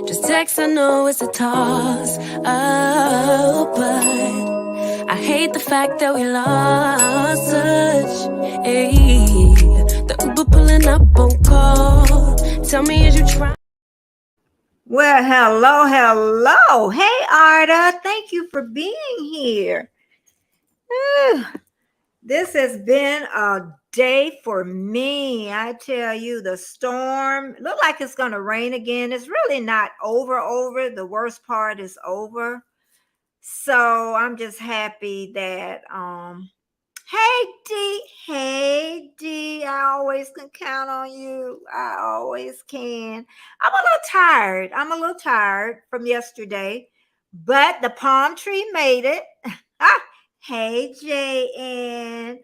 Just text, I know it's a toss up, but I hate the fact that we lost touch. Ayy, the Uber pulling up on call. Tell me, is you trying? Well, hello. Hey, Arda. Thank you for being here. Whew. This has been a day for me. I tell you, the storm look like it's going to rain again. It's really not over. The worst part is over. So I'm just happy that hey D, I always can count on you. I always can. I'm a little tired from yesterday, but the palm tree made it. Ah, hey Jaden,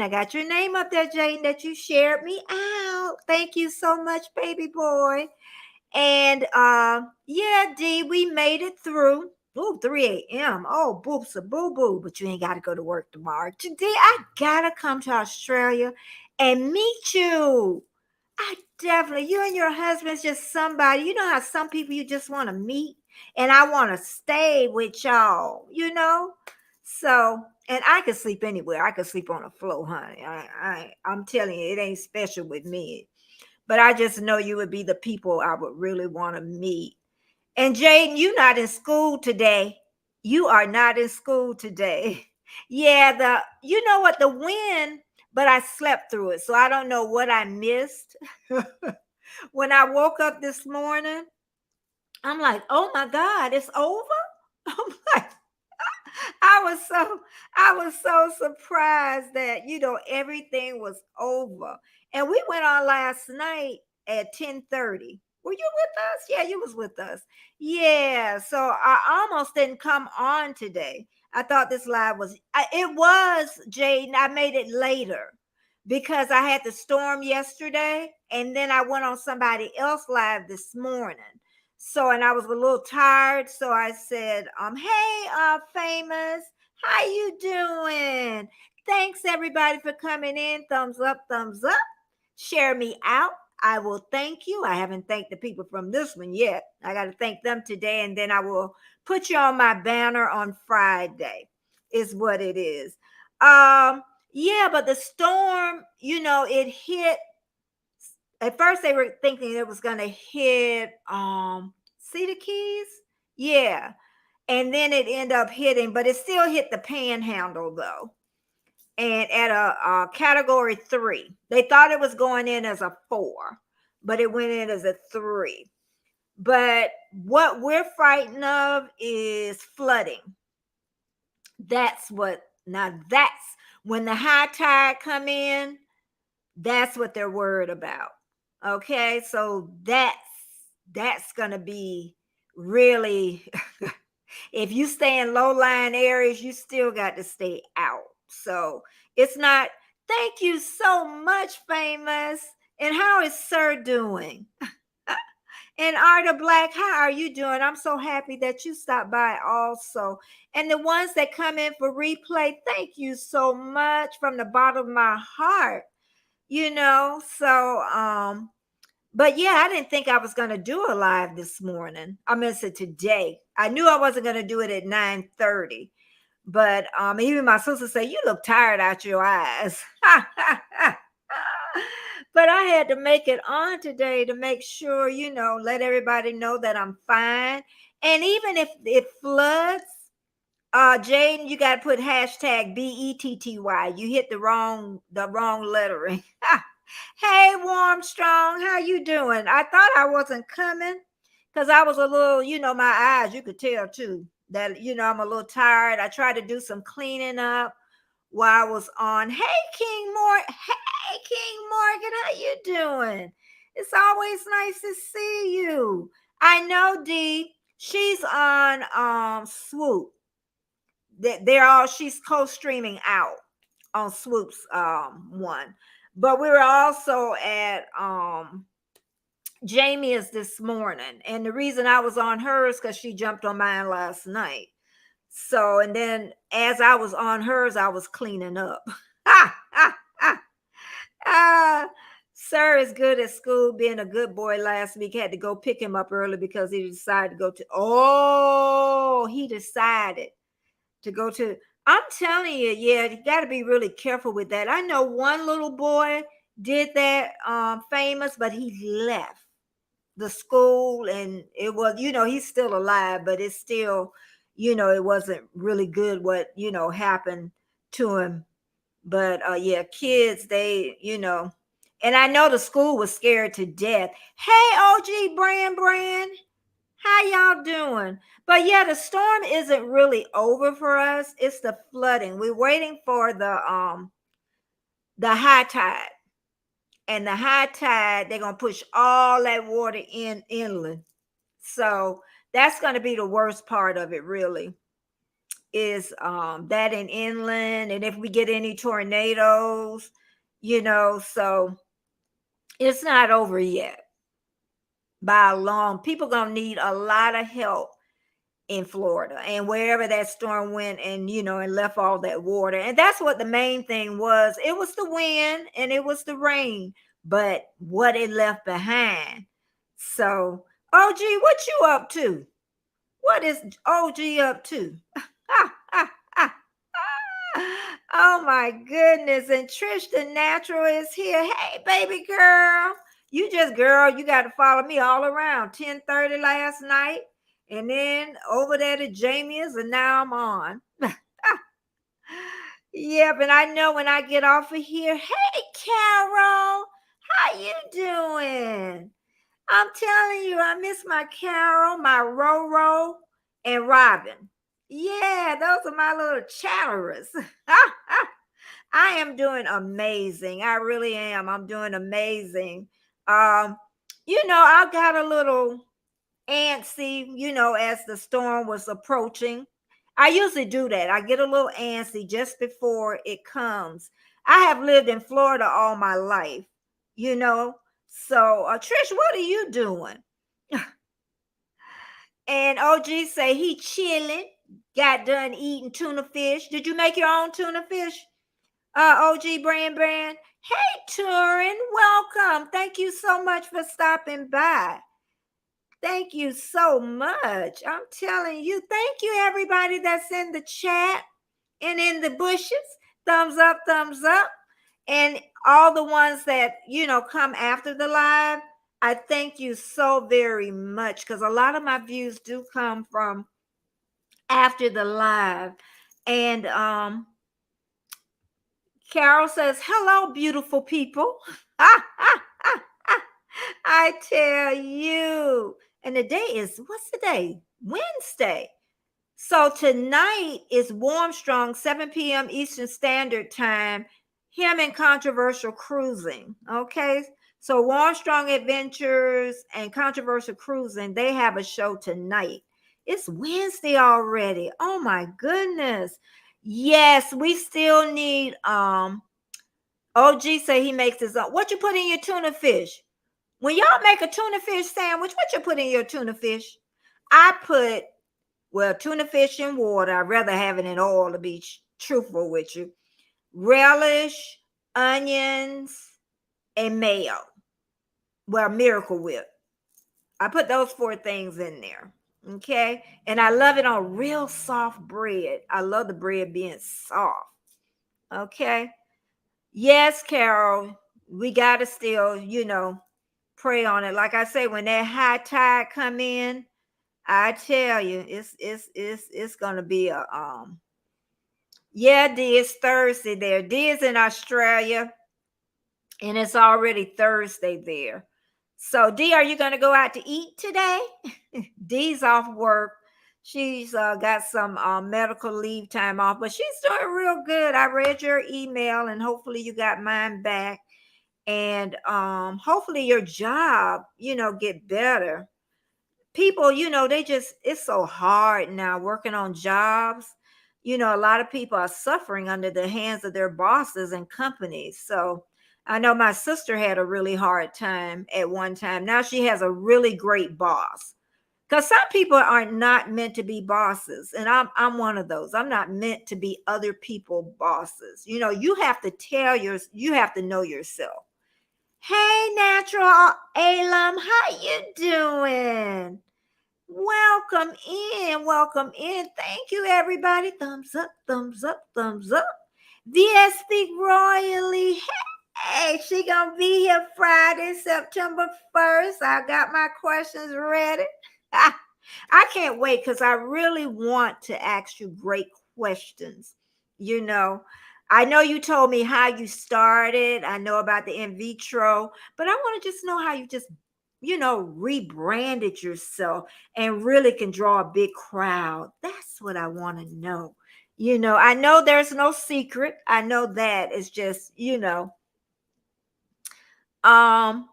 I got your name up there, Jaden, that you shared me out. Thank you so much, baby boy. And yeah, D, we made it through. Ooh, 3 a.m. Oh, boop's a boo boo, but you ain't got to go to work tomorrow. Today, I gotta come to Australia and meet you. I definitely, you and your husband's just somebody. You know how some people you just want to meet, and I want to stay with y'all. So, and I could sleep anywhere. I could sleep on the floor, honey. I'm telling you, it ain't special with me. But I just know you would be the people I would really want to meet. And Jaden, you're not in school today. You are not in school today. Yeah, you know what, the wind, but I slept through it. So I don't know what I missed. When I woke up this morning, I'm like, oh my God, it's over. I'm like, I was so surprised that everything was over. And we went on last night at 10:30. Were you with us? Yeah, you was with us. Yeah, so I almost didn't come on today. I thought this live it was Jaden. I made it later because I had the storm yesterday, and then I went on somebody else live this morning. So, and I was a little tired. So I said, hey, famous, how you doing? Thanks everybody for coming in. Thumbs up, thumbs up. Share me out. I will thank you. I haven't thanked the people from this one yet. I got to thank them today, and then I will put you on my banner on Friday, is what it is. Yeah, but the storm, it hit. At first they were thinking it was going to hit Cedar Keys. Yeah. And then it ended up hitting, but it still hit the panhandle though. And at a category 3. They thought it was going in as a 4, but it went in as a 3. But what we're frightened of is flooding. That's when the high tide come in, that's what they're worried about. Okay, so that's gonna be really if you stay in low-lying areas, you still got to stay out. So it's not. Thank you so much, famous. And how is Sir doing? And Arda Black, how are you doing? I'm so happy that you stopped by also. And the ones that come in for replay, thank you so much from the bottom of my heart. So but yeah, I didn't think I was going to do a live this morning. I mean, so today I knew I wasn't going to do it at 9:30, but even my sister said, you look tired out your eyes. But I had to make it on today to make sure, let everybody know that I'm fine. And even if it floods, Jaden, you got to put hashtag BETTY. You hit the wrong lettering. Hey, Warm Strong, how you doing? I thought I wasn't coming because I was a little, my eyes, you could tell too that, I'm a little tired. I tried to do some cleaning up while I was on. Hey, King Morgan, how you doing? It's always nice to see you. I know D, she's on Swoop. She's co-streaming out on Swoop's one. But we were also at Jamie's this morning. And the reason I was on hers because she jumped on mine last night. So, and then as I was on hers, I was cleaning up. Sir is good at school, being a good boy last week. Had to go pick him up early because he decided to go to, oh, he decided to go to, I'm telling you, yeah, you got to be really careful with that. I know one little boy did that, famous, but he left the school, and it was, he's still alive, but it's still, it wasn't really good what, happened to him. But yeah, kids, they, and I know the school was scared to death. Hey, OG Brand, how y'all doing? But yeah, the storm isn't really over for us. It's the flooding. We're waiting for the high tide. And the high tide, they're gonna push all that water inland. So that's gonna be the worst part of it, really, is that in inland. And if we get any tornadoes, so it's not over yet by a long. People gonna need a lot of help in Florida and wherever that storm went, and and left all that water. And that's what the main thing was. It was the wind and it was the rain, but what it left behind. So, OG, what you up to? What is OG up to? Oh my goodness. And Trish the Natural is here. Hey, baby girl. You got to follow me all around. 10:30 last night. And then over there to Jamie's, and now I'm on. Yeah, but I know when I get off of here. Hey, Carol. How you doing? I'm telling you, I miss my Carol, my Roro, and Robin. Yeah, those are my little chatterers. I am doing amazing. I really am. I'm doing amazing. Um, I got a little antsy, as the storm was approaching. I usually do that. I get a little antsy just before it comes. I have lived in Florida all my life, you know. So, Trish, what are you doing? And OG say he chilling. Got done eating tuna fish. Did you make your own tuna fish? OG Brand. Hey, Turin, welcome. Thank you so much for stopping by. Thank you so much. I'm telling you, thank you, everybody that's in the chat and in the bushes. Thumbs up, thumbs up. And all the ones that, come after the live, I thank you so very much, because a lot of my views do come from after the live. And Carol says, hello, beautiful people. I tell you. And the day is, what's the day? Wednesday. So tonight is Warm Strong, 7 p.m. Eastern Standard Time. Him and Controversial Cruising. Okay. So Warm Strong Adventures and Controversial Cruising, they have a show tonight. It's Wednesday already. Oh my goodness. Yes, we still need OG say he makes his own. What you put in your tuna fish? When y'all make a tuna fish sandwich, what you put in your tuna fish? I put, well, tuna fish in water. I'd rather have it in oil, to be truthful with you. Relish, onions, and mayo. Well, Miracle Whip. I put those 4 things in there. Okay. And I love it on real soft bread. I love the bread being soft. Okay. Yes, Carol, we got to still, pray on it. Like I say, when that high tide come in, I tell you, it's gonna be a yeah, D, it's Thursday there. D is in Australia, and it's already Thursday there. So D, are you gonna go out to eat today? D's off work. She's got some medical leave time off, but she's doing real good. I read your email, and hopefully you got mine back. And hopefully your job, get better. People, it's so hard now working on jobs. A lot of people are suffering under the hands of their bosses and companies. So I know my sister had a really hard time at one time. Now she has a really great boss. Because some people are not meant to be bosses. And I'm one of those. I'm not meant to be other people bosses. You have to you have to know yourself. Hey, natural alum, how you doing? Welcome in, welcome in. Thank you, everybody. Thumbs up, thumbs up, thumbs up. VS Speak Royally. Hey, she gonna be here Friday, September 1st. I got my questions ready. I can't wait because I really want to ask you great questions. You know, I know you told me how you started. I know about the in vitro, but I want to just know how you just, rebranded yourself and really can draw a big crowd. That's what I want to know. I know there's no secret. I know that it's just, um,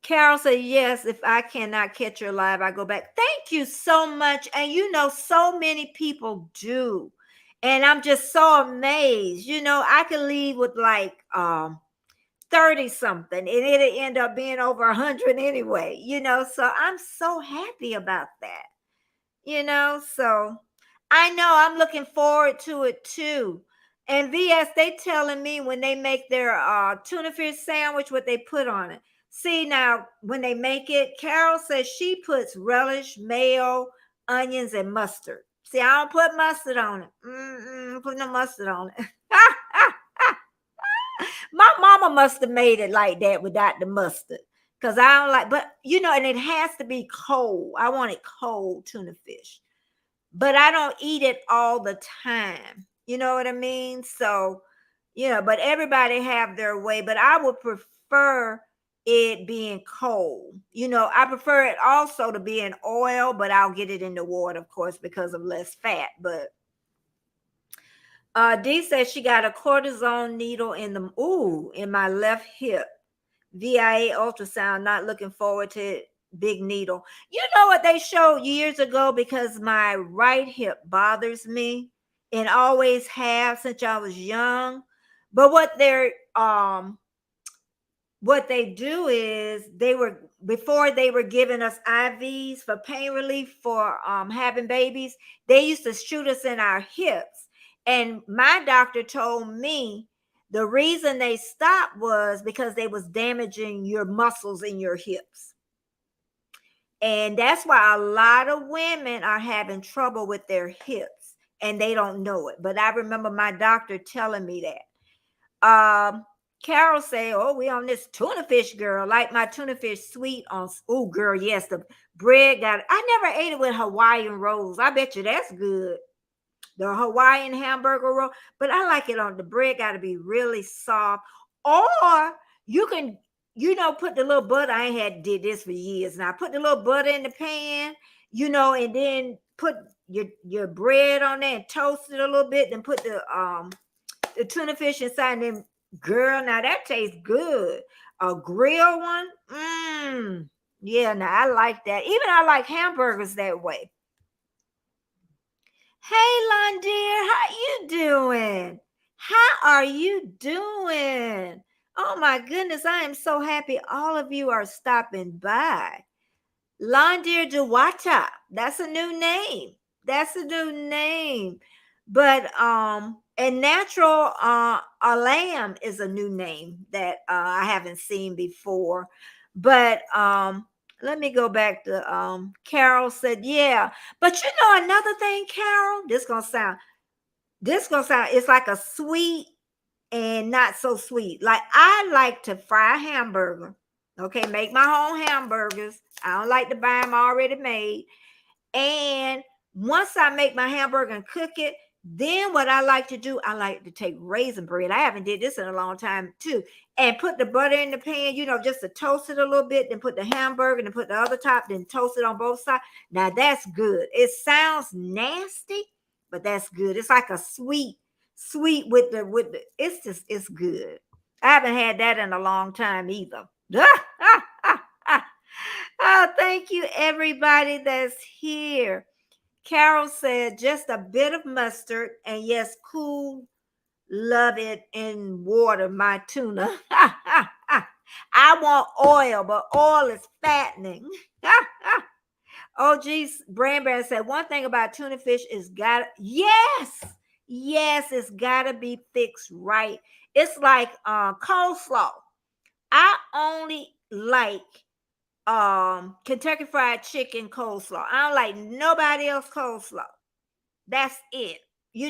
Carol said, yes, if I cannot catch your live, I go back. Thank you so much. And so many people do. And I'm just so amazed. I can leave with like 30 something and it'll end up being over 100 anyway, so I'm so happy about that. So I know I'm looking forward to it too. And VS, they telling me when they make their tuna fish sandwich, what they put on it. See, now when they make it, Carol says she puts relish, mayo, onions, and mustard. See, I don't put mustard on it. Put no mustard on it. My mama must have made it like that without the mustard. Because I don't like, but and it has to be cold. I want it cold tuna fish, but I don't eat it all the time. You know what I mean? So, but everybody have their way, but I would prefer it being cold. I prefer it also to be in oil, but I'll get it in the water, of course, because of less fat. But D says she got a cortisone needle in my left hip. VIA ultrasound, not looking forward to it. Big needle. You know what they showed years ago, because my right hip bothers me and always have since I was young. But what they do is before they were giving us IVs for pain relief for having babies, they used to shoot us in our hips. And my doctor told me the reason they stopped was because they was damaging your muscles in your hips. And that's why a lot of women are having trouble with their hips and they don't know it. But I remember my doctor telling me that. Carol say, oh, we on this tuna fish, girl. Like my tuna fish sweet on, oh, girl, yes, the bread got it. I never ate it with Hawaiian rolls. I bet you that's good. The Hawaiian hamburger roll. But I like it on the bread, got to be really soft. Or you can, put the little butter. I ain't had did this for years now. Put the little butter in the pan, and then put your bread on there and toast it a little bit. Then put the tuna fish inside, and then girl, now that tastes good. A grill one, yeah. Now I like that. Even I like hamburgers that way. Hey, Londier, how you doing? How are you doing? Oh my goodness, I am so happy all of you are stopping by. Londier Dewata, that's a new name. That's a new name. But and natural lamb is a new name that I haven't seen before. But let me go back to Carol said, yeah. But another thing, Carol, this gonna sound it's like a sweet and not so sweet. Like I like to fry a hamburger. Okay, make my own hamburgers. I don't like to buy them already made. And once I make my hamburger and cook it, then what I like to do, I like to take raisin bread. I haven't did this in a long time too. And put the butter in the pan, just to toast it a little bit, then put the hamburger, then put the other top, then toast it on both sides. Now that's good. It sounds nasty, but that's good. It's like a sweet it's good. I haven't had that in a long time either. Oh, thank you, everybody that's here. Carol said just a bit of mustard, and yes, cool, love it in water, my tuna. I want oil, but oil is fattening. Oh, geez, Brand said one thing about tuna fish is yes, it's gotta be fixed right. It's like coleslaw. I only like Kentucky Fried Chicken coleslaw. I don't like nobody else coleslaw. That's it.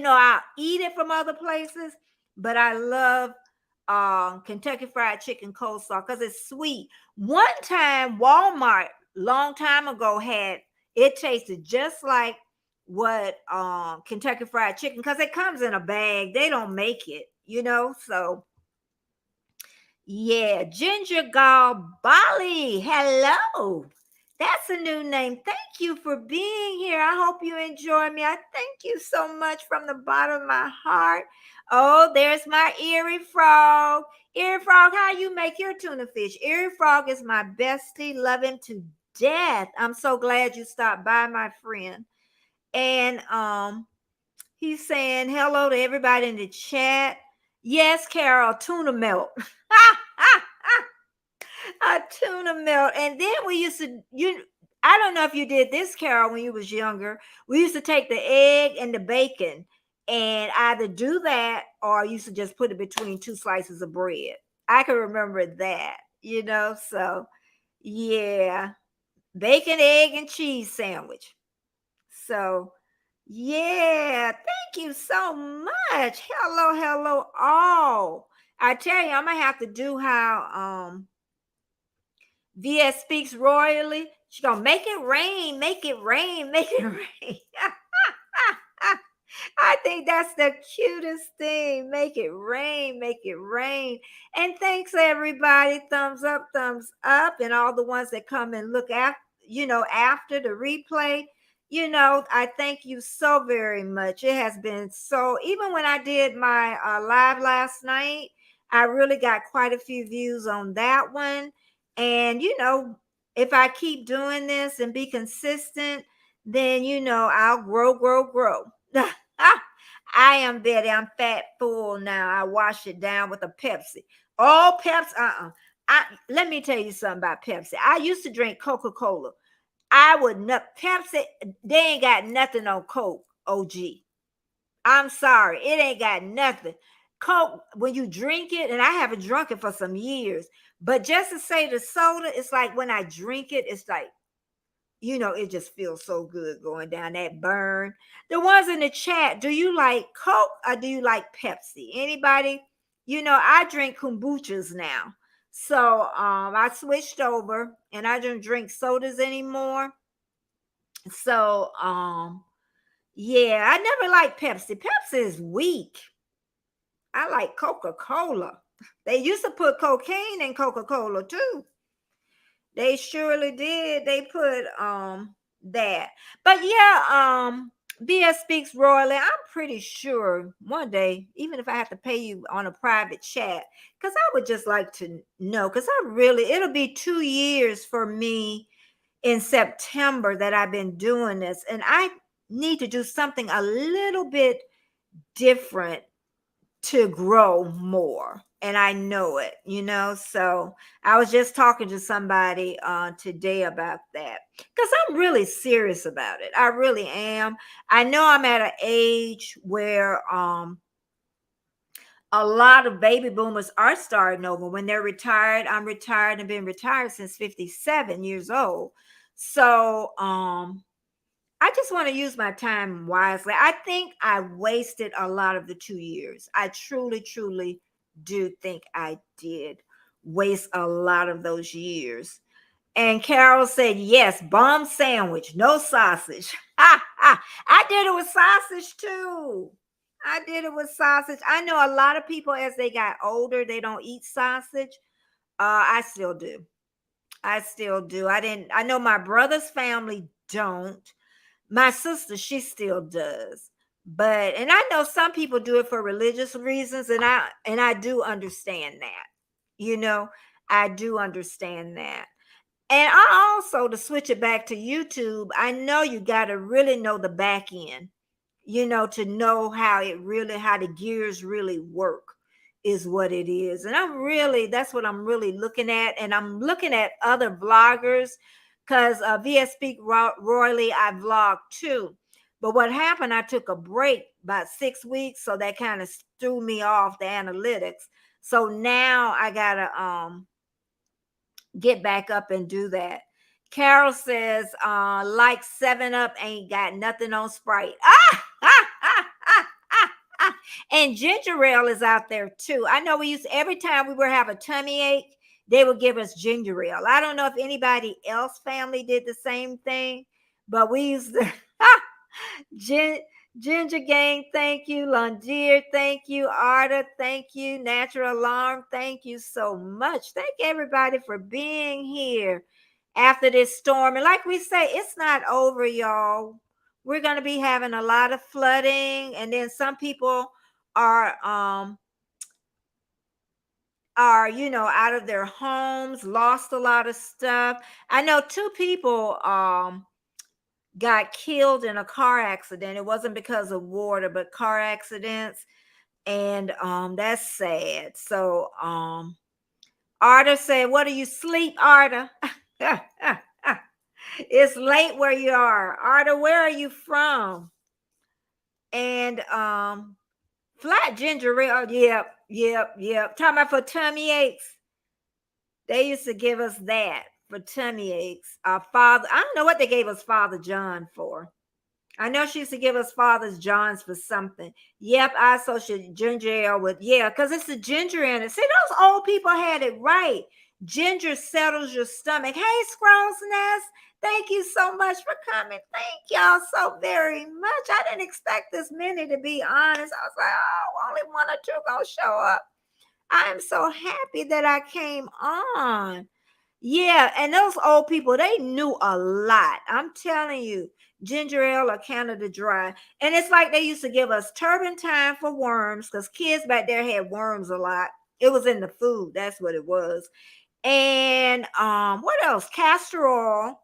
I'll eat it from other places, but I love Kentucky Fried Chicken coleslaw because it's sweet. One time, Walmart, long time ago, had it tasted just like what Kentucky Fried Chicken, because it comes in a bag. They don't make it. So yeah, Ginger Gal Bali. Hello. That's a new name. Thank you for being here. I hope you enjoy me. I thank you so much from the bottom of my heart. Oh, there's my Erie Frog. Erie Frog, how you make your tuna fish? Erie Frog is my bestie. Love him to death. I'm so glad you stopped by, my friend. And he's saying hello to everybody in the chat. Yes, Carol, tuna melt. A tuna melt. And then we used to, I don't know if you did this, Carol, when you was younger. We used to take the egg and the bacon and either do that or I used to just put it between two slices of bread. I can remember that. So yeah, bacon, egg, and cheese sandwich. So yeah, thank you so much. Hello, all. I tell you, I'm gonna have to do how VS speaks royally. She's gonna make it rain, make it rain, make it rain. I think that's the cutest thing. Make it rain, make it rain. And thanks everybody. Thumbs up, and all the ones that come and look after the replay. I thank you so very much. It has been so, even when I did my live last night, I really got quite a few views on that one. And if I keep doing this and be consistent, then I'll grow. I am Betty. I'm fat full now. I wash it down with a Pepsi. Oh, Pepsi. Let me tell you something about Pepsi. I used to drink Coca-Cola. I would not Pepsi. They ain't got nothing on Coke. OG. I'm sorry. It ain't got nothing. Coke, when you drink it, and I haven't drunk it for some years, but just to say the soda, it's like when I drink it, it's like, it just feels so good going down that burn. The ones in the chat, do you like Coke or do you like Pepsi? Anybody? I drink kombuchas now. So I switched over and I don't drink sodas anymore. So yeah, I never liked Pepsi. Pepsi is weak. I like Coca-Cola. They used to put cocaine in Coca-Cola too. They surely did. They put that. But yeah, BS speaks royally. I'm pretty sure one day, even if I have to pay you on a private chat, because I would just like to know, because it'll be 2 years for me in September that I've been doing this. And I need to do something a little bit different to grow more, and I know it. So I was just talking to somebody today about that, because I'm really serious about it. I really am. I know I'm at an age where a lot of baby boomers are starting over. When they're retired, I'm retired and been retired since 57 years old. So I just want to use my time wisely. I think I wasted a lot of the 2 years. I truly, truly do think I did waste a lot of those years. And Carol said, yes, bomb sandwich, no sausage. I did it with sausage too. I did it with sausage. I know a lot of people, as they got older, they don't eat sausage. I still do. I know my brother's family don't. My sister, she still does. And I know some people do it for religious reasons, and I do understand that. I do understand that. And I also, to switch it back to YouTube, I know you got to really know the back end, to know how the gears really work is what it is. And that's what I'm really looking at. And I'm looking at other vloggers, because VS Speak Royally, I vlog too. But what happened, I took a break about 6 weeks. So that kind of threw me off the analytics. So now I got to get back up and do that. Carol says, like 7 Up ain't got nothing on Sprite. And ginger ale is out there too. I know we used every time we were have a tummy ache, they would give us ginger ale. I don't know if anybody else family did the same thing, but we used to Gin- Ginger Gang, thank you. Londier, thank you. Arta, thank you. Natural Alarm, thank you so much. Thank everybody for being here after this storm. And like we say, it's not over, y'all. We're going to be having a lot of flooding, and then some people are out of their homes, lost a lot of stuff. I know 2 people got killed in a car accident. It wasn't because of water, but car accidents. And that's sad. So Arta said, what are you sleep, Arta? It's late where you are. Arta, where are you from? And flat ginger ale. Yep. Talking about for tummy aches. They used to give us that for tummy aches. Our father, I don't know what they gave us Father John for. I know she used to give us Father's Johns for something. Yep, I associate ginger ale with, because it's the ginger in it. See, those old people had it right. Ginger settles your stomach. Hey, Scrolls Nest, thank you so much for coming. Thank y'all so very much. I didn't expect this many, to be honest. I was like, oh, only 1 or 2 gonna show up. I am so happy that I came on. Yeah, and those old people, they knew a lot. I'm telling you, ginger ale or Canada Dry. And it's like they used to give us turpentine for worms, because kids back there had worms a lot. It was in the food. That's what it was. And what else? Castor oil.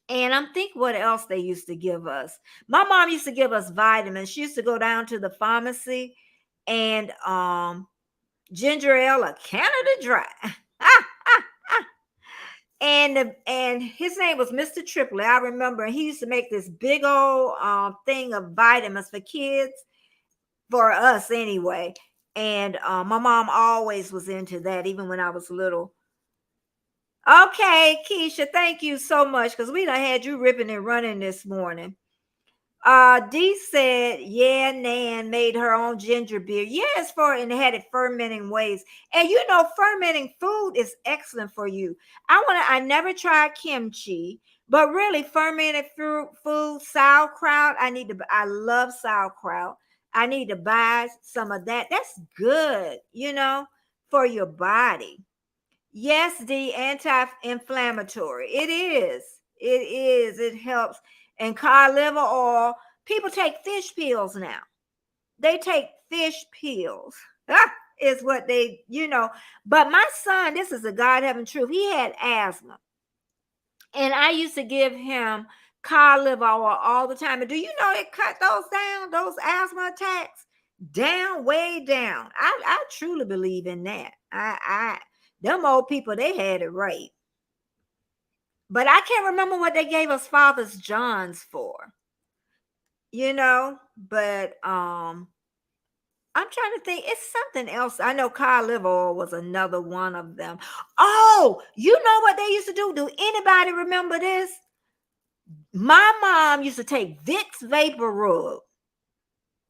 And I'm thinking what else they used to give us. My mom used to give us vitamins. She used to go down to the pharmacy and ginger ale or Canada Dry. And his name was Mr. Triplet. I remember he used to make this big old thing of vitamins for kids, for us anyway. And my mom always was into that, even when I was little. Okay, Keisha, thank you so much, because we done had you ripping and running this morning. Dee said, yeah, Nan made her own ginger beer. Yes, and had it fermenting ways. And fermenting food is excellent for you. I never tried kimchi, but really fermented food, sauerkraut. I love sauerkraut. I need to buy some of that. That's good, for your body. Yes, the anti-inflammatory. It is. It is. It helps. And cod liver oil. People take fish pills now. They take fish pills. Is what they. But my son, this is a God having truth. He had asthma. And I used to give him cod liver oil all the time. And do you know it cut those down, those asthma attacks? Down, way down. I truly believe in that. Them old people, they had it right. But I can't remember what they gave us Father's Johns for. But I'm trying to think. It's something else. I know cod liver oil was another one of them. Oh, you know what they used to do? Do anybody remember this? My mom used to take Vicks Vapor Rub.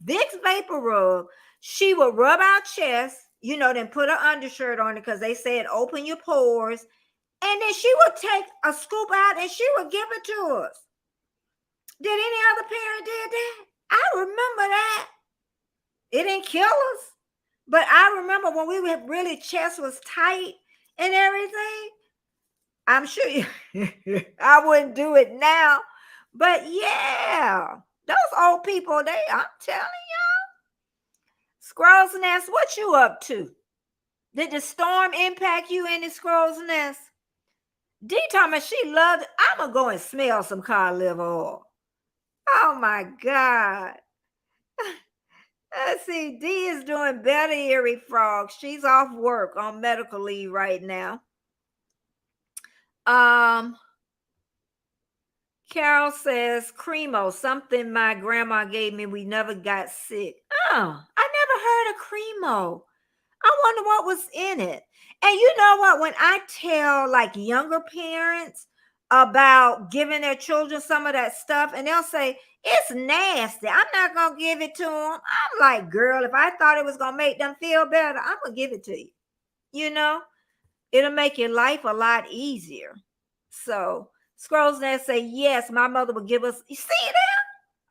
Vicks Vapor Rub. She would rub our chest, then put her undershirt on it, because they said open your pores. And then she would take a scoop out and she would give it to us. Did any other parent did that? I remember that. It didn't kill us. But I remember when we were really, chest was tight and everything. I'm sure I wouldn't do it now. But yeah, those old people, I'm telling y'all. Squirrel's Nest, what you up to? Did the storm impact you any, Squirrel's Nest? D Thomas, she loved it. I'm going to go and smell some cod liver oil. Oh my God. Let's see. D is doing better, Erie Frog. She's off work on medical leave right now. Carol says, Cremo, something my grandma gave me. We never got sick. Oh, I never heard of Cremo. I wonder what was in it. And you know what? When I tell like younger parents about giving their children some of that stuff, and they'll say, it's nasty, I'm not going to give it to them. I'm like, girl, if I thought it was going to make them feel better, I'm going to give it to you. You know, it'll make your life a lot easier. So, Scrolls Nest say, yes, my mother would give us, you see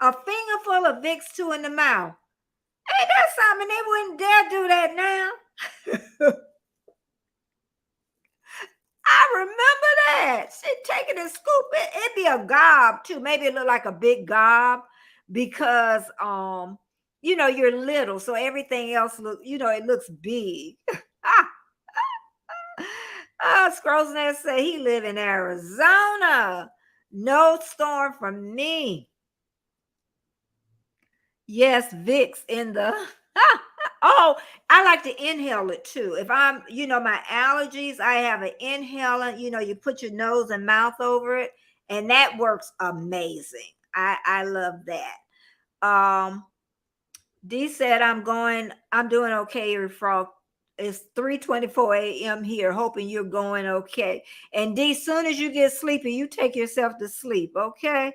that? A fingerful of Vicks 2 in the mouth. Ain't that something? They wouldn't dare do that now. I remember that. She taking a scoop. It'd be a gob too. Maybe it look like a big gob because you're little, so everything else look, it looks big. Scrolls Nest say he live in Arizona. No storm for me. Yes, Vicks in the oh, I like to inhale it too. If I'm, my allergies, I have an inhaler, you put your nose and mouth over it, and that works amazing. I love that. D said I'm doing okay, Frog. It's 3:24 a.m. here, hoping you're going okay. And D, soon as you get sleepy, you take yourself to sleep, okay?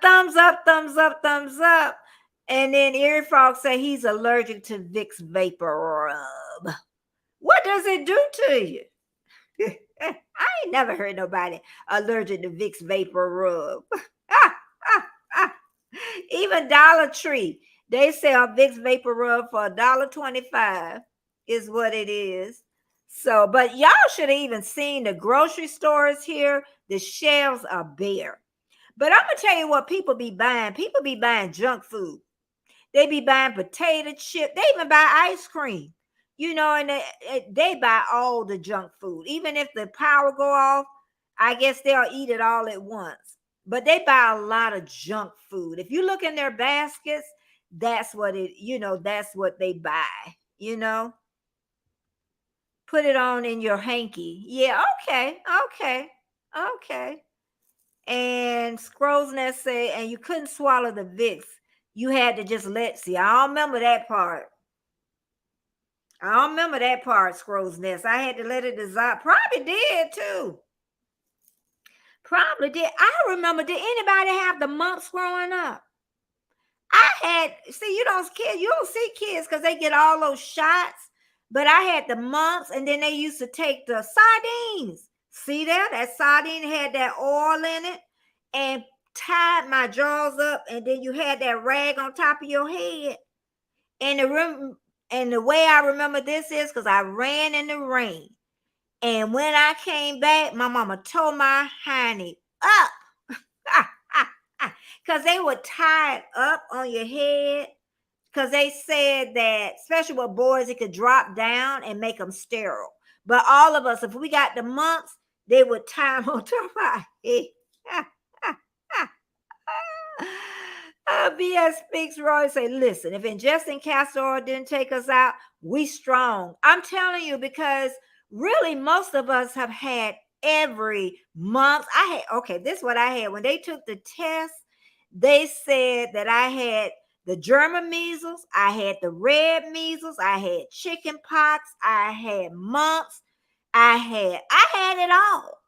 Thumbs up, thumbs up, thumbs up. And then Erie Frog say he's allergic to Vicks Vapor Rub. What does it do to you? I ain't never heard nobody allergic to Vicks Vapor Rub. Even Dollar Tree, they sell Vicks Vapor Rub for $1.25 is what it is. So, but y'all should have even seen the grocery stores here. The shelves are bare. But I'm gonna tell you what people be buying. People be buying junk food. They be buying potato chip. They even buy ice cream. And they buy all the junk food. Even if the power go off, I guess they'll eat it all at once. But they buy a lot of junk food. If you look in their baskets, that's what that's what they buy. Put it on in your hanky. Yeah, okay, okay, okay. And Scrolls Nest say, and you couldn't swallow the Vicks. You had to just see. I don't remember that part. Scrolls Nest. I had to let it dissolve. Probably did too. Probably did. I remember, did anybody have the mumps growing up? You don't see kids because they get all those shots. But I had the mumps, and then they used to take the sardines. See that sardine had that oil in it, and tied my jaws up, and then you had that rag on top of your head. And the way I remember this is because I ran in the rain. And when I came back, my mama tore my hiney up. Because they were tied up on your head. Because they said that, especially with boys, it could drop down and make them sterile. But all of us, if we got the mumps, they would tie them on top of our head. BS Speaks Roy say, listen, if ingesting castor oil didn't take us out, we strong. I'm telling you, because really most of us have had every month. This is what I had. When they took the test, they said that I had the German measles, I had the red measles, I had chicken pox, I had mumps, I had it all.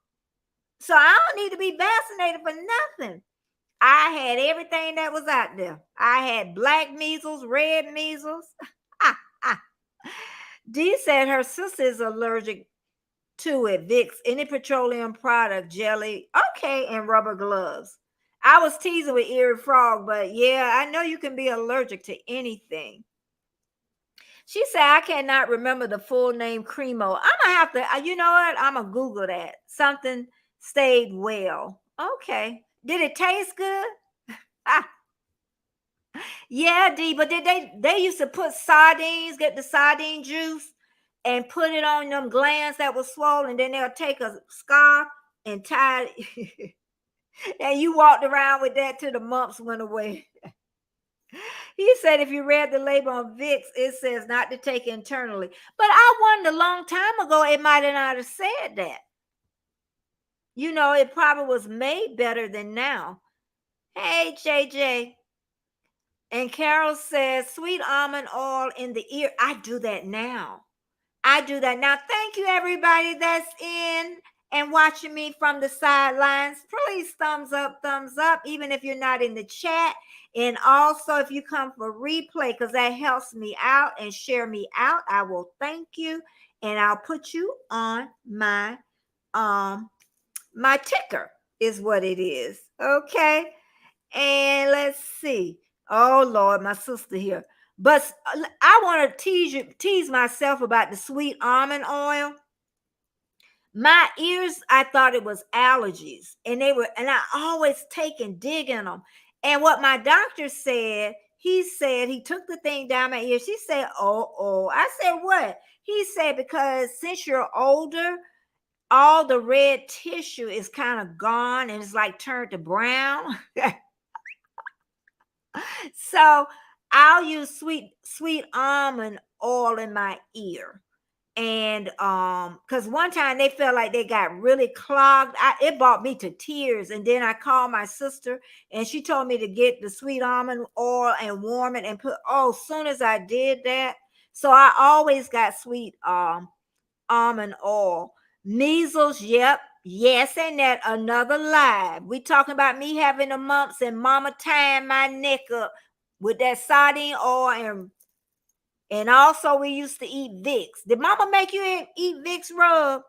So I don't need to be vaccinated for nothing. I had everything that was out there. I had black measles, red measles. Dee said her sister is allergic to it. Vicks, any petroleum product, jelly, okay, and rubber gloves. I was teasing with Erie Frog, but yeah, I know you can be allergic to anything. She said, I cannot remember the full name Cremo. I'm going to have to, you know what? I'm going to Google that. Something stayed well. Okay. Did it taste good? Yeah, D, but they used to put sardines, get the sardine juice and put it on them glands that were swollen. Then they'll take a scarf and tie it. And you walked around with that till the mumps went away. He said if you read the label on Vicks, it says not to take internally. But I wondered a long time ago, it might not have said that. It probably was made better than now. Hey, JJ. And Carol says, sweet almond oil in the ear. I do that now. I do that now. Thank you, everybody that's in and watching me from the sidelines. Please thumbs up, even if you're not in the chat. And also, if you come for replay, because that helps me out and share me out, I will thank you. And I'll put you on my ticker is what it is. Okay. And let's see. Oh Lord, my sister here. But I want to tease myself about the sweet almond oil. My ears, I thought it was allergies, and I always take and dig in them. And what my doctor said, he said he took the thing down my ear. She said, "Oh." I said, "What?" He said, "Because since you're older, all the red tissue is kind of gone and it's like turned to brown." So I'll use sweet almond oil in my ear. And because one time they felt like they got really clogged. It brought me to tears. And then I called my sister and she told me to get the sweet almond oil and warm it and put, oh, as soon as I did that. So I always got sweet almond oil. Measles, yep. Yes, and that another lie. We talking about me having the mumps and mama tying my neck up with that sardine oil, and also we used to eat Vicks. Did mama make you eat Vicks rub?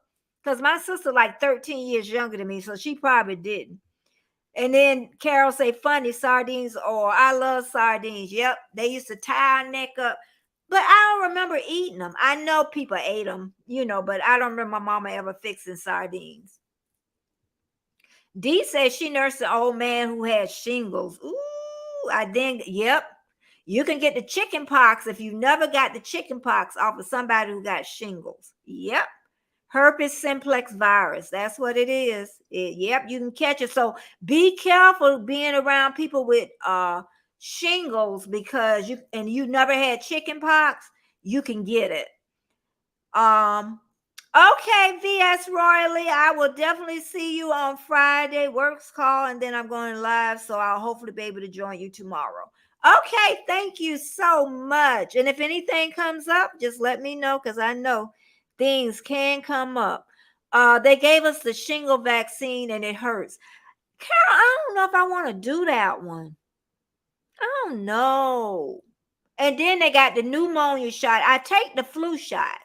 Because my sister like 13 years younger than me, so she probably didn't. And then Carol say, funny, sardines, or I love sardines. Yep, they used to tie our neck up. But I don't remember eating them. I know people ate them, but I don't remember my mama ever fixing sardines. Dee says she nursed an old man who had shingles. Ooh, yep. You can get the chicken pox if you never got the chicken pox off of somebody who got shingles. Yep. Herpes simplex virus. That's what it is. Yep, you can catch it. So be careful being around people with shingles, because you never had chicken pox, you can get it. Okay, VS Royally, I will definitely see you on Friday. Works call, and then I'm going live, so I'll hopefully be able to join you tomorrow. Okay, thank you so much. And if anything comes up, just let me know, because I know things can come up. They gave us the shingle vaccine and it hurts. Carol, I don't know if I want to do that one. I don't know. And then they got the pneumonia shot. I take the flu shot.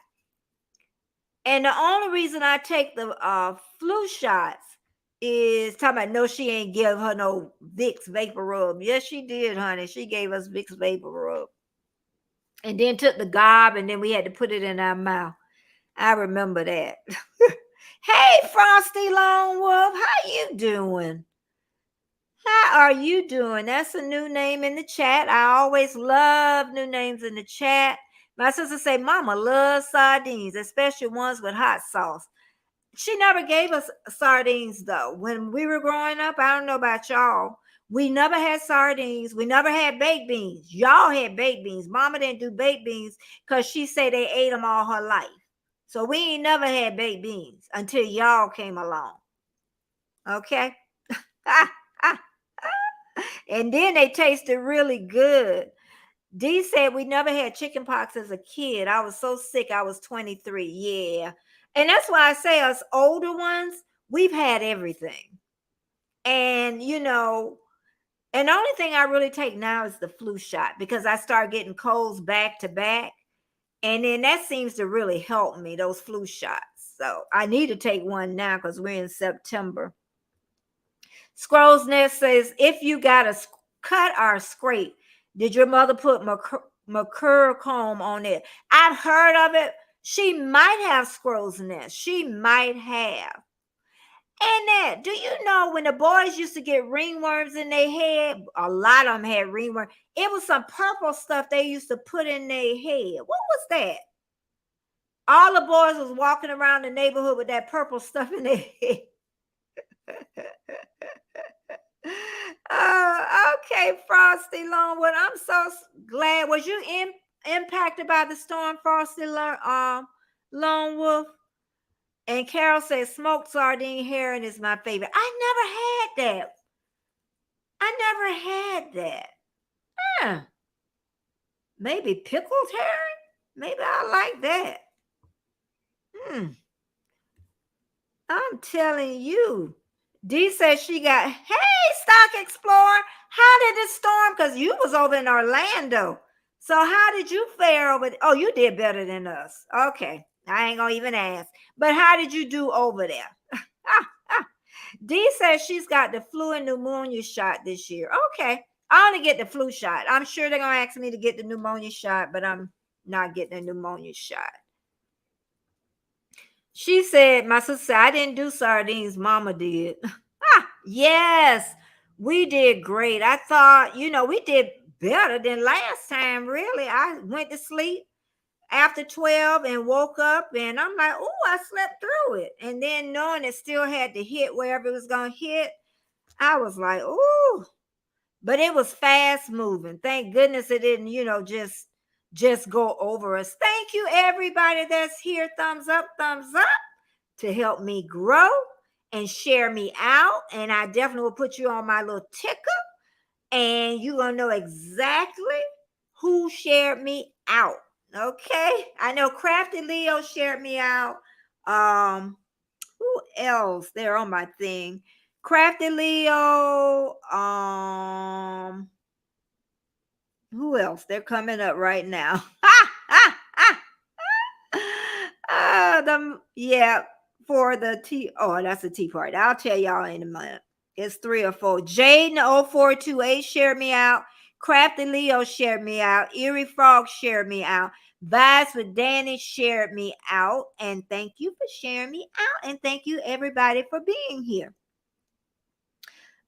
And the only reason I take the flu shots is talking about, no, she ain't give her no Vicks Vapor Rub. Yes, she did, honey. She gave us Vicks Vapor Rub. And then took the gob, and then we had to put it in our mouth. I remember that. Hey, Frosty Lone Wolf, how you doing? How are you doing? That's a new name in the chat. I always love new names in the chat. My sister say, Mama loves sardines, especially ones with hot sauce. She never gave us sardines, though. When we were growing up, I don't know about y'all, we never had sardines. We never had baked beans. Y'all had baked beans. Mama didn't do baked beans because she said they ate them all her life. So we ain't never had baked beans until y'all came along. Okay? And then they tasted really good. Dee said we never had chicken pox as a kid. I was so sick. I was 23. Yeah. And that's why I say us older ones, we've had everything. And, and the only thing I really take now is the flu shot, because I start getting colds back to back. And then that seems to really help me, those flu shots. So I need to take one now because we're in September. Scrolls Nest says, if you got a cut or scrape, did your mother put mercurochrome on it? I've heard of it. She might have, Scrolls Nest. She might have. And that, do you know when the boys used to get ringworms in their head? A lot of them had ringworms. It was some purple stuff they used to put in their head. What was that? All the boys was walking around the neighborhood with that purple stuff in their head. Okay, Frosty Longwood. I'm so glad. Was you impacted by the storm, Frosty Longwood? And Carol says smoked sardine herring is my favorite. I never had that. Yeah, maybe pickled herring. Maybe I like that. Hmm. I'm telling you. Dee says she got, hey, Stock Explorer, how did the storm, because you was over in Orlando. So how did you fare over? Oh, you did better than us. Okay. I ain't gonna even ask. But how did you do over there? Dee says she's got the flu and pneumonia shot this year. Okay. I only get the flu shot. I'm sure they're gonna ask me to get the pneumonia shot, but I'm not getting the pneumonia shot. She said, my sister said, I didn't do sardines, mama did. Yes, we did great. I thought, we did better than last time, really. I went to sleep after 12 and woke up and I'm like, oh, I slept through it. And then knowing it still had to hit wherever it was going to hit, I was like, oh, but it was fast moving. Thank goodness it didn't, just go over us. Thank you, everybody that's here. Thumbs up to help me grow and share me out. And I definitely will put you on my little ticker and you're going to know exactly who shared me out. Okay. I know Crafty Leo shared me out. Who else? They're on my thing. Crafty Leo. Who else? They're coming up right now. Yeah, for the tea. Oh, that's the tea party. I'll tell y'all in a minute. It's 3 or 4. Jaden 0428 shared me out. Crafty Leo shared me out. Eerie Frog shared me out. Vibes with Danny shared me out. And thank you for sharing me out. And thank you everybody for being here.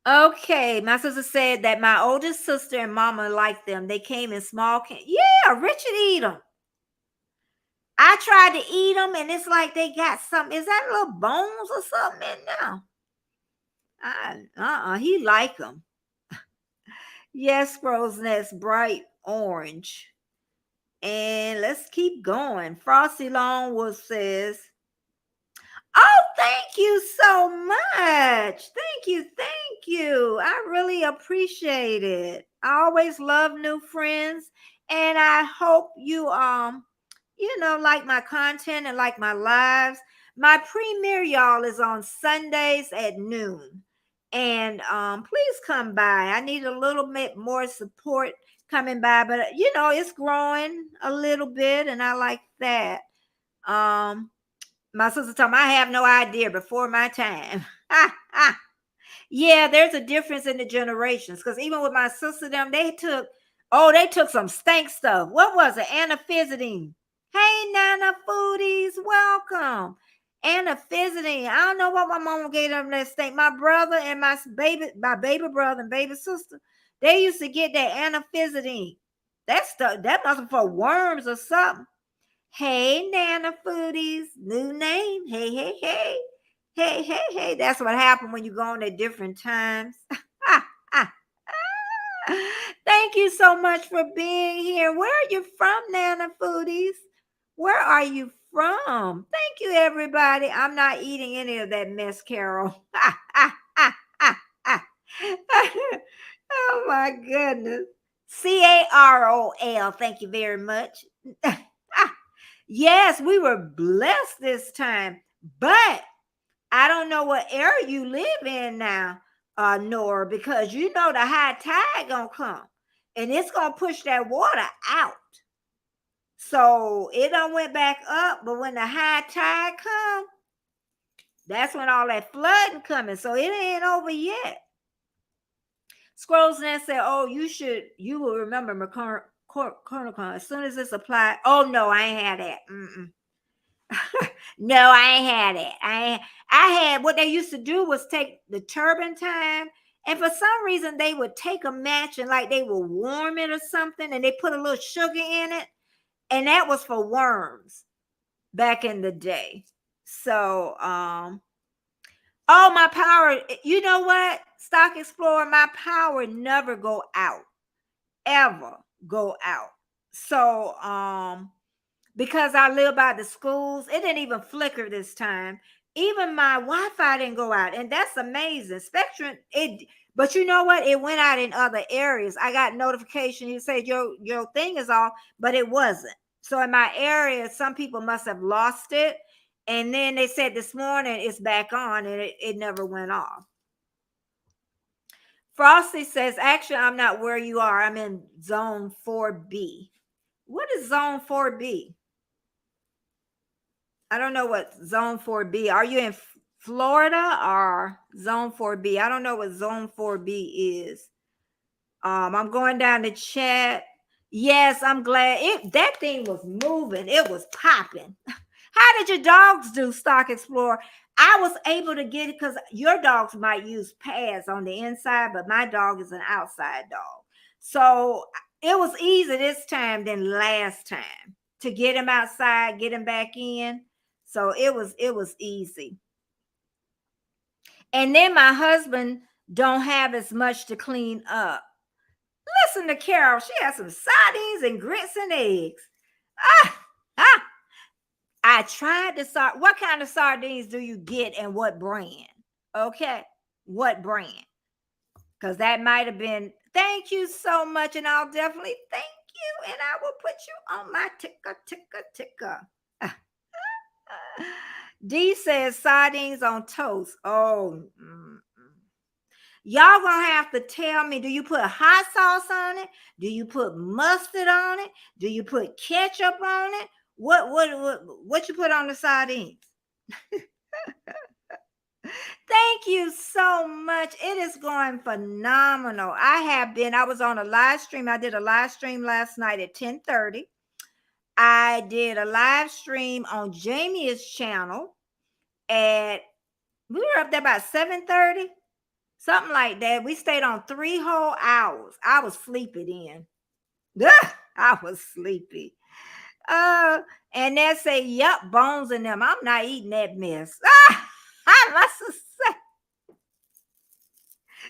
Okay, my sister said that my oldest sister and mama liked them. They came in small yeah, Richard eat them. I tried to eat them and it's like they got something. Is that little bones or something in there? He like them. Yes, Spro's Nest, bright orange. And let's keep going. Frosty Longwood says, oh, thank you so much. Thank you. Thank you. I really appreciate it. I always love new friends. And I hope you like my content and like my lives. My premiere, y'all, is on Sundays at noon. And please come by. I need a little bit more support coming by, but it's growing a little bit, and I like that. My sister told me I have no idea before my time. Yeah, there's a difference in the generations because even with my sister, they took some stank stuff. What was it? Anaphyzidine. Hey, Nana Foodies, welcome. Anaphyzidine. I don't know what my mama gave them that stink. My brother and my baby brother and baby sister, they used to get that anaphyzidine. That stuff, that must be for worms or something. Hey, Nana Foodies, new name. Hey, hey, hey. Hey, hey, hey. That's what happened when you go on at different times. Thank you so much for being here. Where are you from, Nana Foodies? Where are you from? Thank you, everybody. I'm not eating any of that mess, Carol. Oh, my goodness. Carol. Thank you very much. Yes, we were blessed this time, but I don't know what area you live in now, Nora, because the high tide gonna come and it's gonna push that water out. So it done went back up, but when the high tide come, that's when all that flooding coming. So it ain't over yet. Scrolls Nest said, oh, you will remember McCormick as soon as it's applied. Oh no, I ain't had that. No, I ain't had it. I had what they used to do was take the turpentine, and for some reason they would take a match and like they would warm it or something, and they put a little sugar in it, and that was for worms back in the day. So, oh, my power. You know what, Stock Explorer, my power never go out, ever go out. So, because I live by the schools, it didn't even flicker this time. Even my Wi-Fi didn't go out, and that's amazing. Spectrum, but you know what? It went out in other areas. I got notification. You said your thing is off, but it wasn't. So in my area, some people must have lost it, and then they said this morning it's back on, and it never went off. Frosty says, actually, I'm not where you are. I'm in zone 4B. What is zone 4B? I don't know what zone 4B. Are you in Florida or zone 4B? I don't know what zone 4B is. I'm going down the chat. Yes, I'm glad that thing was moving. It was popping. How did your dogs do, Stock Explorer? I was able to get it because your dogs might use pads on the inside, but my dog is an outside dog. So it was easy this time than last time to get him outside, get him back in. So it was easy. And then my husband don't have as much to clean up. Listen to Carol. She has some sardines and grits and eggs. Ah, ah. I tried to start. What kind of sardines do you get and what brand? Okay. What brand? Because that might have been, thank you so much. And I'll definitely thank you. And I will put you on my ticker. D says sardines on toast. Oh, y'all gonna have to tell me, do you put hot sauce on it? Do you put mustard on it? Do you put ketchup on it? What you put on the sardines? Thank you so much. It is going phenomenal. I was on a live stream. I did a live stream last night at 10:30. I did a live stream on Jamie's channel we were up there about 7:30, something like that. We stayed on 3 whole hours. I was sleepy then. I was sleepy. And they say, yep, bones in them. I'm not eating that mess. I must have said.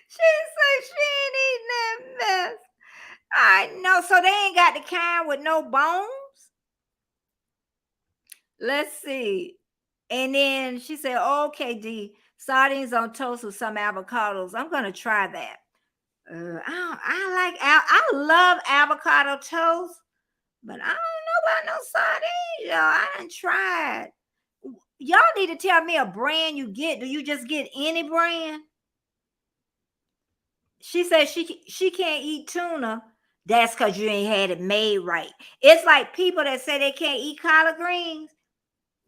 She said she ain't eating that mess. I know. So they ain't got the kind with no bones. Let's see. And then she said, okay, D, sardines on toast with some avocados. I'm going to try that. I love avocado toast, but I don't know about no sardines, y'all. I done tried. Y'all need to tell me a brand you get. Do you just get any brand? She says she can't eat tuna. That's because you ain't had it made right. It's like people that say they can't eat collard greens.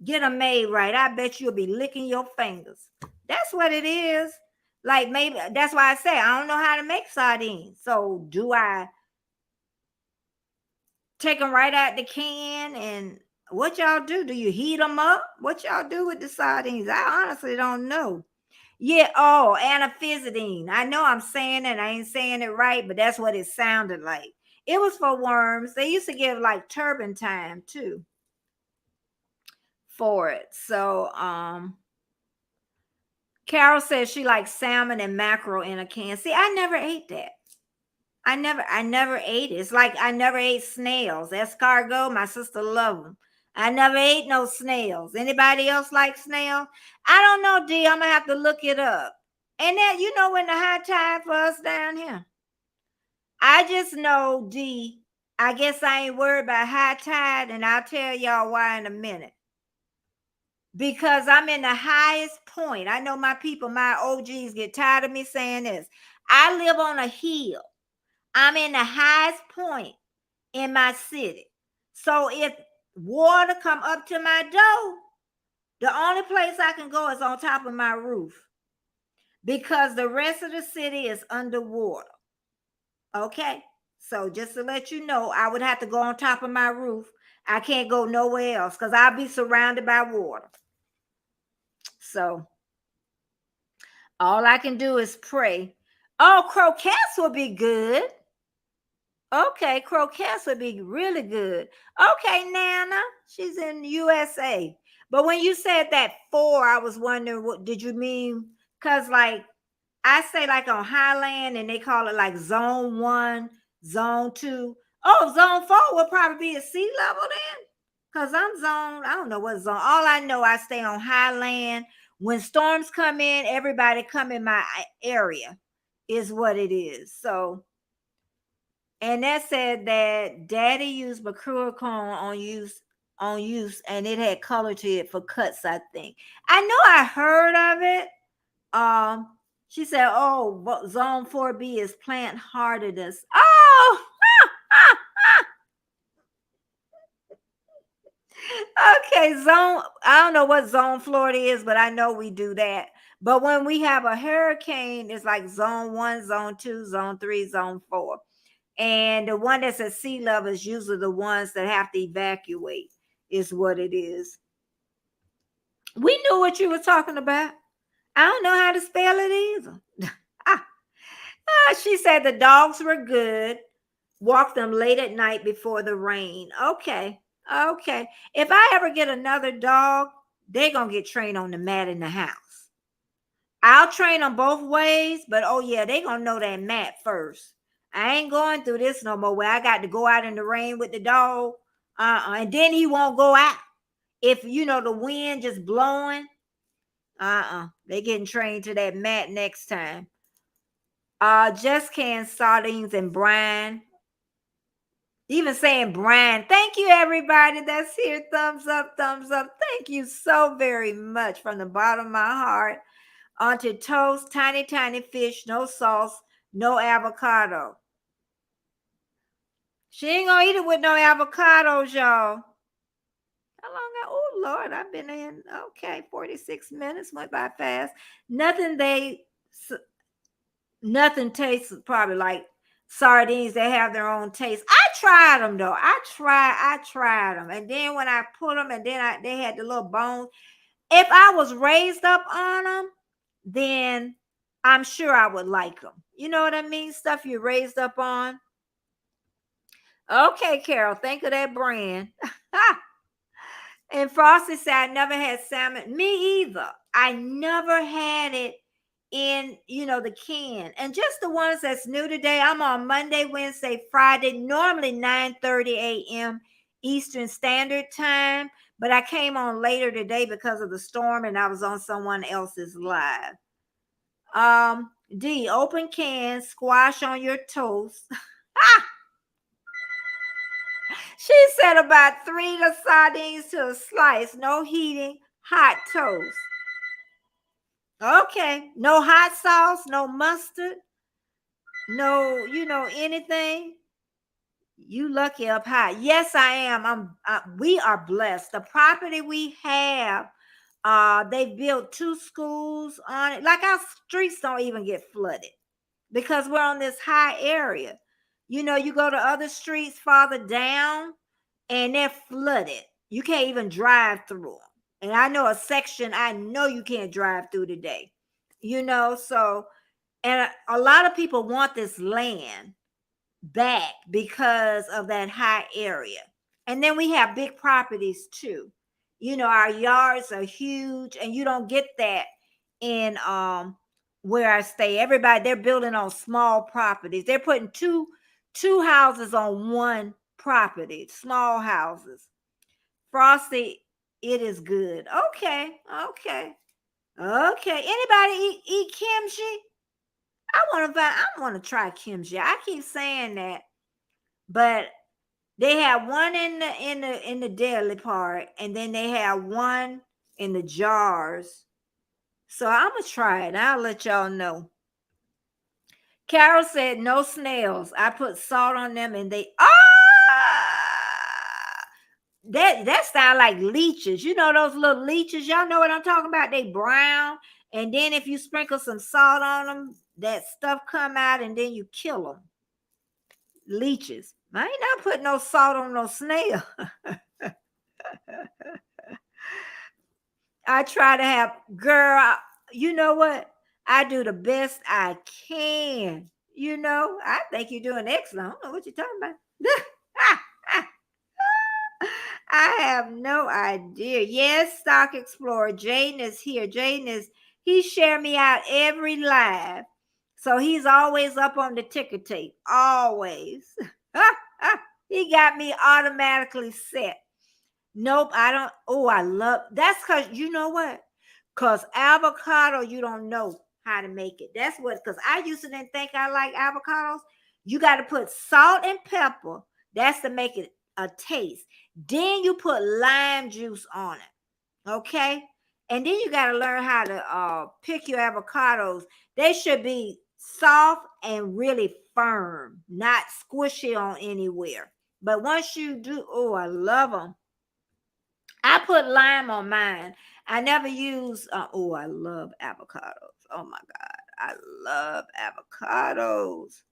Get them made right. I bet you'll be licking your fingers. That's what it is. Like, maybe that's why I say I don't know how to make sardines. So do I take them right out the can? And what y'all do? Do you heat them up? What y'all do with the sardines? I honestly don't know. Yeah. Oh, anaphysidine. I know I'm saying it. I ain't saying it right, but that's what it sounded like. It was for worms. They used to give like turpentine too for it. So Carol says she likes salmon and mackerel in a can. See, I never ate that. I never ate it. It's like I never ate snails. Escargot, my sister loved them. I never ate no snails. Anybody else like snails? I don't know, D. I'm gonna have to look it up. And that, when the high tide for us down here. I just know, D. I guess I ain't worried about high tide, and I'll tell y'all why in a minute. Because I'm in the highest point. I know my people, my OGs get tired of me saying this. I live on a hill. I'm in the highest point in my city. So if water come up to my door, the only place I can go is on top of my roof. Because the rest of the city is underwater. Okay? So just to let you know, I would have to go on top of my roof. I can't go nowhere else because I'll be surrounded by water. So all I can do is pray. Oh, croquettes will be good. Okay, croquettes would be really good. Okay, Nana, she's in USA. But when you said that 4, I was wondering, what did you mean? Because like I say like on Highland and they call it like zone 1, zone 2. Oh, zone 4 would probably be a sea level then. Because I don't know what zone. All I know, I stay on Highland When storms come in, everybody come in my area is what it is. So, and that said that daddy used mercurochrome on use and it had color to it for cuts, I think. I know I heard of it. She said, oh, zone 4B is plant hardiness. Oh, okay. I don't know what zone Florida is, but I know we do that. But when we have a hurricane, it's like zone 1, zone 2, zone 3, zone 4. And the one that's at sea level is usually the ones that have to evacuate, is what it is. We knew what you were talking about. I don't know how to spell it either. She said the dogs were good. Walk them late at night before the rain. Okay. Okay. If I ever get another dog, they're going to get trained on the mat in the house. I'll train them both ways, but oh yeah, they're going to know that mat first. I ain't going through this no more where I got to go out in the rain with the dog. And then he won't go out. If, the wind just blowing. They getting trained to that mat next time. Just canned sardines and brine. Even saying brine. Thank you, everybody that's here. Thumbs up, thumbs up. Thank you so very much from the bottom of my heart. Onto toast, tiny, tiny fish, no sauce, no avocado. She ain't gonna eat it with no avocados, y'all. How long? Oh, Lord, I've been in. Okay, 46 minutes. Went by fast. Nothing tastes probably like sardines. They have their own taste. I tried them, though. I tried them. And then when I put them and then they had the little bones. If I was raised up on them, then I'm sure I would like them. You know what I mean? Stuff you're raised up on. Okay, Carol, think of that brand. And Frosty said, I never had salmon. Me either. I never had it in, the can. And just the ones that's new today, I'm on Monday, Wednesday, Friday, normally 9:30 a.m. Eastern Standard Time. But I came on later today because of the storm and I was on someone else's live. D, open can, squash on your toast. She said about 3 sardines to a slice, no heating, hot toast. Okay, no hot sauce, no mustard, no, anything. You lucky up high. Yes, I am. We are blessed. The property we have, they built 2 schools on it. Like our streets don't even get flooded because we're on this high area. You go to other streets farther down and they're flooded. You can't even drive through them. And I know a section I know you can't drive through today. So, and a lot of people want this land back because of that high area. And then we have big properties too. Our yards are huge and you don't get that in where I stay. Everybody, they're building on small properties. They're putting two houses on one property, small houses. Frosty, it is good. Okay. Anybody eat kimchi? I want to try kimchi. I keep saying that, but they have one in the deli part, and then they have one in the jars. So I'm gonna try it. I'll let y'all know. Carol said no snails. I put salt on them, and they that sound like leeches. Those little leeches. Y'all know what I'm talking about? They brown, and then if you sprinkle some salt on them, that stuff come out, and then you kill them. Leeches. I ain't not putting no salt on no snail. I try to have, girl, you know what? I do the best I can. I think you're doing excellent. I don't know what you're talking about. I have no idea. Yes, Stock Explorer. Jaden is here. He share me out every live. So he's always up on the ticker tape. Always. He got me automatically set. Nope, I don't. Oh, I love. That's because you know what? Because avocado, you don't know how to make it. That's what, because I used to didn't think I like avocados. You got to put salt and pepper. That's to make it a taste. Then you put lime juice on it. Okay? And then you got to learn how to pick your avocados. They should be soft and really firm, not squishy on anywhere. But once you do, oh, I love them. I put lime on mine. I never use, oh, I love avocados. Oh my God. I love avocados.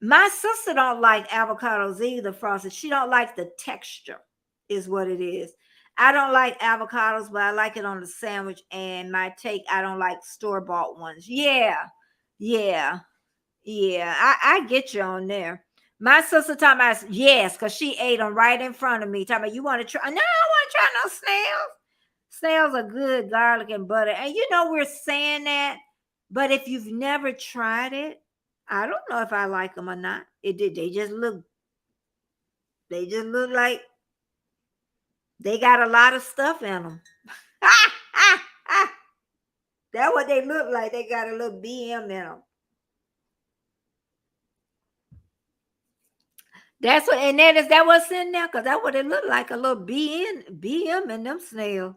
My sister don't like avocados either, Frosted. She don't like the texture, is what it is. I don't like avocados, but I like it on the sandwich. And my take, I don't like store-bought ones. Yeah, yeah, yeah. I get you on there. My sister talking about, yes, because she ate them right in front of me. Talking about, you want to try? No, I want to try no snails. Snails are good, garlic and butter. And you know we're saying that, but if you've never tried it, I don't know if I like them or not. It did. They just look like they got a lot of stuff in them. That's what they look like. They got a little BM in them. That's what, and that is that what's in there? Because that's what it looked like, a little BM in them snails.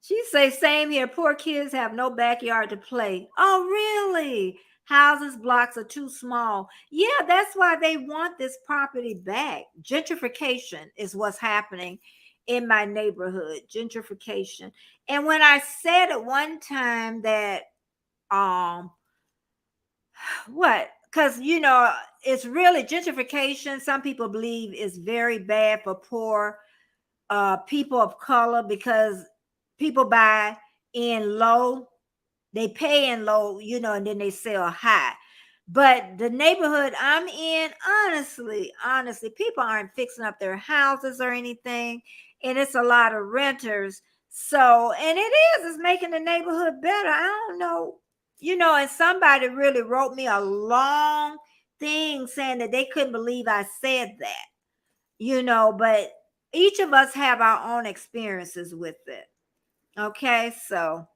She say, same here. Poor kids have no backyard to play. Oh, really? Houses, blocks are too small. Yeah, that's why they want this property back. Gentrification is what's happening in my neighborhood. Gentrification. And when I said at one time that, what? Because, you know, it's really gentrification. Some people believe is very bad for poor people of color because people buy in low, they pay in low, you know, and then they sell high. But the neighborhood I'm in, honestly, people aren't fixing up their houses or anything, and it's a lot of renters. So, and it's making the neighborhood better. I don't know, you know, and somebody really wrote me a long thing saying that they couldn't believe I said that, you know, but each of us have our own experiences with it. Okay, so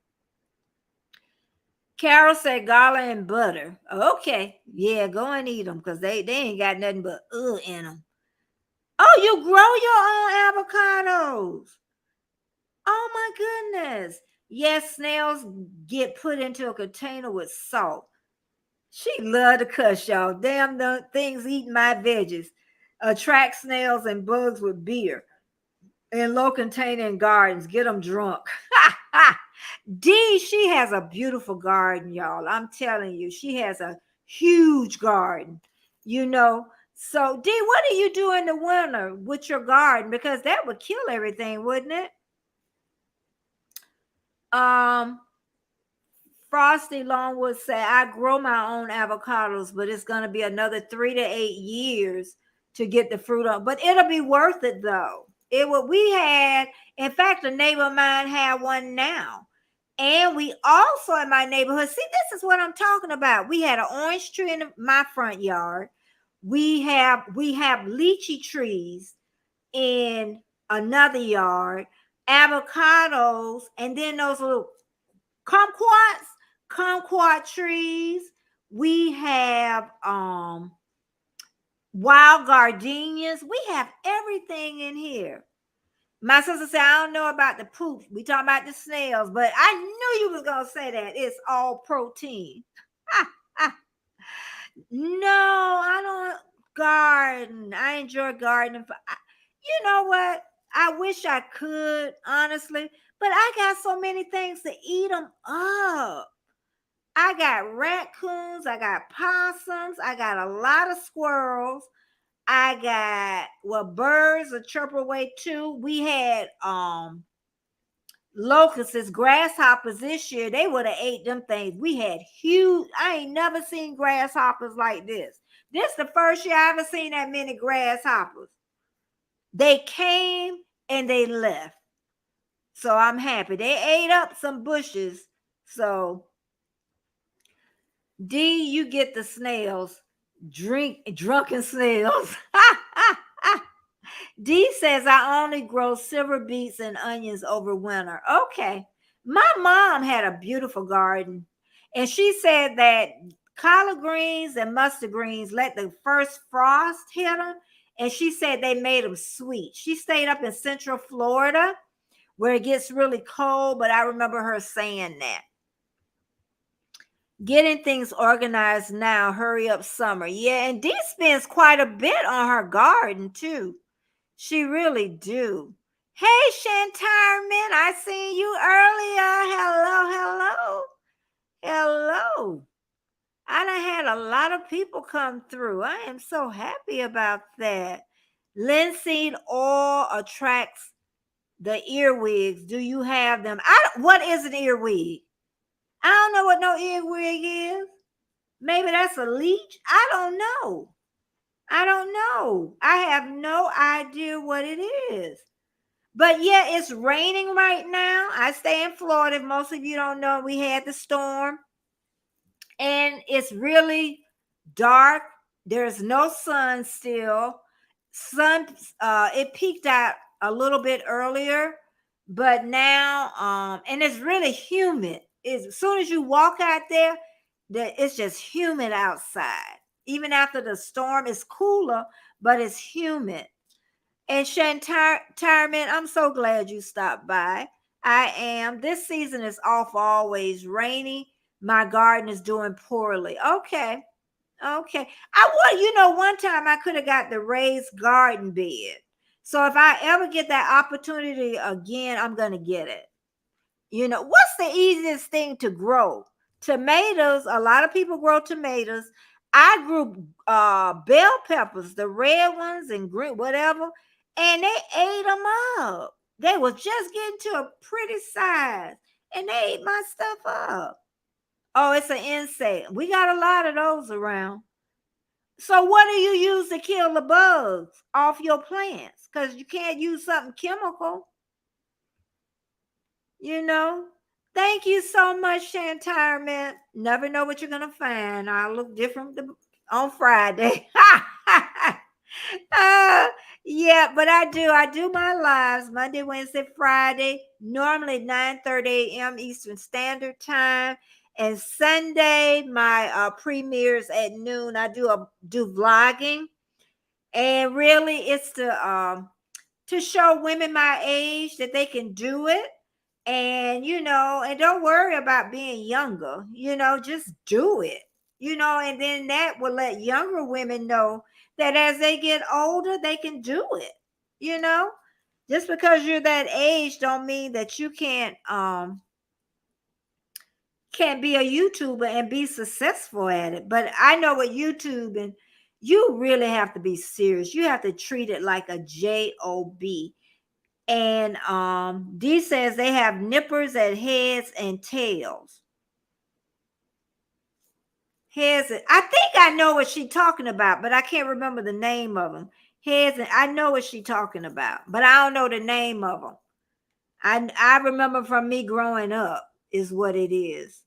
Carol said garlic and butter. Okay, yeah, go and eat them because they ain't got nothing but in them. Oh, you grow your own avocados. Oh my goodness. Yes, snails get put into a container with salt. She loved to cuss, y'all. Damn, the things eating my veggies. Attract snails and bugs with beer. In low container gardens, get them drunk. D, she has a beautiful garden, y'all. I'm telling you, she has a huge garden, you know. So, D, what do you do in the winter with your garden? Because that would kill everything, wouldn't it? Frosty Longwood said, I grow my own avocados, but it's going to be another 3 to 8 years to get the fruit on. But it'll be worth it, though. It what we had, in fact, a neighbor of mine had one now. And we also in my neighborhood, see, this is what I'm talking about. We had an orange tree in my front yard. We have lychee trees in another yard, avocados, and then those little kumquat trees. We have wild gardenias. We have everything in here. My sister said, I don't know about the poop. We talking about the snails, but I knew you was going to say that. It's all protein. No, I don't garden. I enjoy gardening. You know what? I wish I could, honestly, but I got so many things to eat them up. I got raccoons. I got possums. I got a lot of squirrels. I got birds a chirp away too. We had locusts, grasshoppers this year. They would have ate them things. We had huge. I ain't never seen grasshoppers like this. This the first year I ever seen that many grasshoppers. They came and they left. So I'm happy. They ate up some bushes. So D, you get the snails. Drunken snails. D says, I only grow silver beets and onions over winter. Okay. My mom had a beautiful garden, and she said that collard greens and mustard greens let the first frost hit them, and she said they made them sweet. She stayed up in Central Florida where it gets really cold, but I remember her saying that. Getting things organized now, hurry up summer. Yeah, and Dee spends quite a bit on her garden too. She really do. Hey, Shantarman, I seen you earlier. Hello, hello. I done had a lot of people come through. I am so happy about that. Linseed oil attracts the earwigs. Do you have them? What is an earwig? I don't know what no earwig is. Maybe that's a leech. I don't know. I have no idea what it is. But yeah, it's raining right now. I stay in Florida. If most of you don't know, we had the storm. And it's really dark. There's no sun still. It peaked out a little bit earlier, but now and it's really humid. As soon as you walk out there, it's just humid outside. Even after the storm, it's cooler, but it's humid. And Shantarman, I'm so glad you stopped by. I am. This season is off always rainy. My garden is doing poorly. Okay. One time I could have got the raised garden bed. So if I ever get that opportunity again, I'm going to get it. What's the easiest thing to grow? Tomatoes. A lot of people grow tomatoes. I grew bell peppers, the red ones and green, whatever, and they ate them up. They was just getting to a pretty size, and they ate my stuff up. Oh, it's an insect. We got a lot of those around. So what do you use to kill the bugs off your plants? Because you can't use something chemical. Thank you so much, Shantarman. Never know what you're gonna find. I'll look different on Friday. uh, yeah, but I do my lives Monday, Wednesday, Friday, normally 9:30 a.m. Eastern Standard Time. And Sunday, my premieres at noon. I do vlogging, and really it's to show women my age that they can do it. And and don't worry about being younger, just do it, and then that will let younger women know that as they get older they can do it. Just because you're that age don't mean that you can't be a YouTuber and be successful at it. But I know with YouTube, and you really have to be serious. You have to treat it like a job. And D says they have nippers at heads and tails. Heads. I think I know what she's talking about, but I can't remember the name of them. Heads. And I know what she's talking about, but I don't know the name of them. I remember from me growing up is what it is.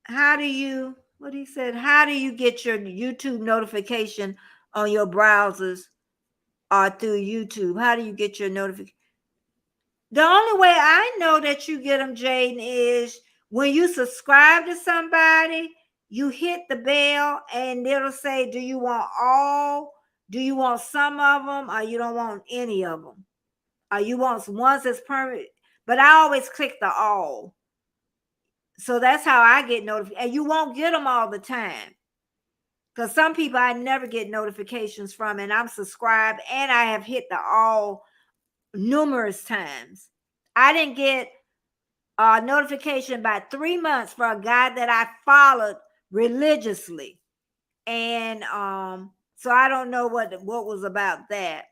What he said, how do you get your YouTube notification on your browsers or through YouTube? How do you get your notification? The only way I know that you get them, Jaden, is when you subscribe to somebody, you hit the bell and it'll say, do you want all? Do you want some of them, or you don't want any of them? Or you want ones that's permanent? But I always click the all. So that's how I get notified. And you won't get them all the time. Because some people I never get notifications from, and I'm subscribed and I have hit the all numerous times. I didn't get a notification about 3 months for a guy that I followed religiously. And so I don't know what was about that.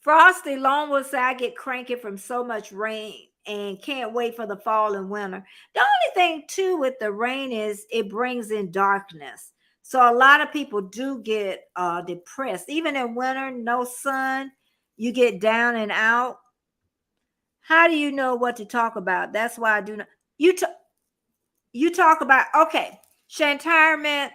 Frosty Longwood said, I get cranky from so much rain and can't wait for the fall and winter. The only thing too with the rain is it brings in darkness. So a lot of people do get depressed. Even in winter, no sun, you get down and out. How do you know what to talk about? That's why I do not. You talk about, okay, Shantarman,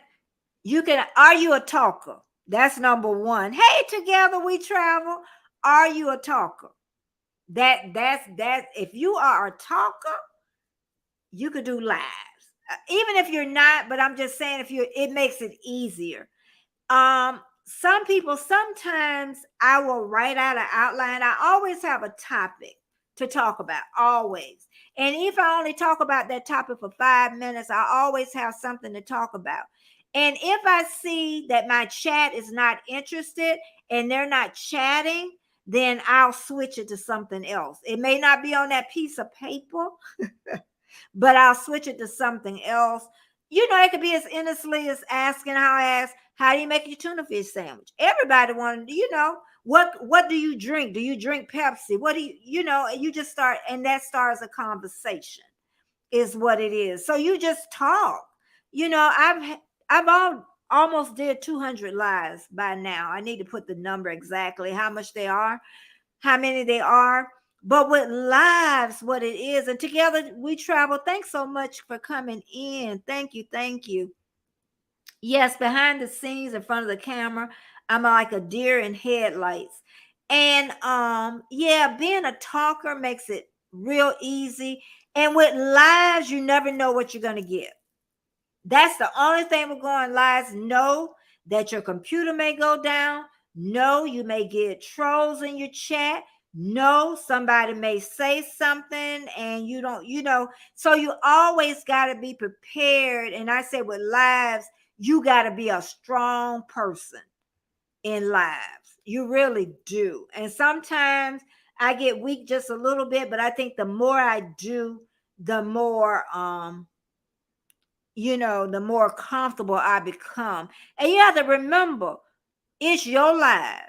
are you a talker? That's number one. Hey, together we travel. Are you a talker? That's if you are a talker, you could do lives. Even if you're not, but I'm just saying if you it makes it easier. Some people sometimes I will write out an outline. I always have a topic to talk about, always. And if I only talk about that topic for 5 minutes, I always have something to talk about. And if I see that my chat is not interested and they're not chatting, then I'll switch it to something else. It may not be on that piece of paper, but I'll switch it to something else. It could be as innocently as asking how I ask, how do you make your tuna fish sandwich? Everybody wanted, what do you drink? Do you drink Pepsi? What do you just start, and that starts a conversation is what it is. So you just talk. I've almost did 200 lives by now. I need to put the number exactly, how much they are, how many they are. But with lives, what it is, and together we travel. Thanks so much for coming in. Thank you, thank you. Yes, behind the scenes, in front of the camera, I'm like a deer in headlights. And yeah, being a talker makes it real easy. And with lives, you never know what you're gonna get. That's the only thing with going live. Know that your computer may go down. Know you may get trolls in your chat. Know somebody may say something and you don't, so you always got to be prepared. And I say with lives, you got to be a strong person in lives. You really do. And sometimes I get weak just a little bit, but I think the more I do, the more the more comfortable I become. And you have to remember, it's your life.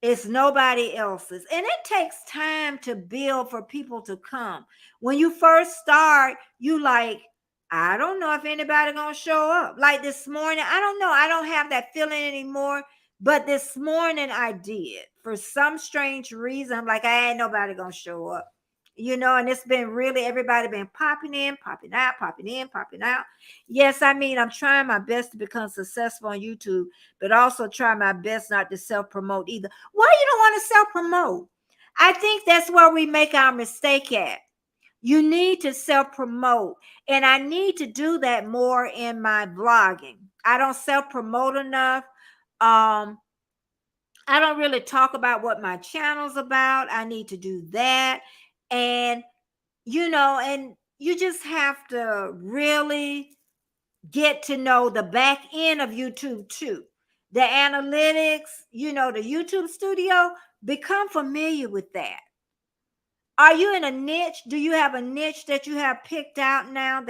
It's nobody else's. And it takes time to build for people to come. When you first start, you like, I don't know if anybody gonna show up. Like this morning, I don't know. I don't have that feeling anymore. But this morning I did. For some strange reason, I'm like, I ain't nobody gonna show up. And it's been really, everybody been popping in, popping out, popping in, popping out. Yes, I mean, I'm trying my best to become successful on YouTube, but also try my best not to self-promote either. Why you don't want to self-promote? I think that's where we make our mistake at. You need to self-promote. And I need to do that more in my vlogging. I don't self-promote enough. I don't really talk about what my channel's about. I need to do that. And and you just have to really get to know the back end of YouTube too. The analytics, the YouTube studio, become familiar with that. Are you in a niche? Do you have a niche that you have picked out now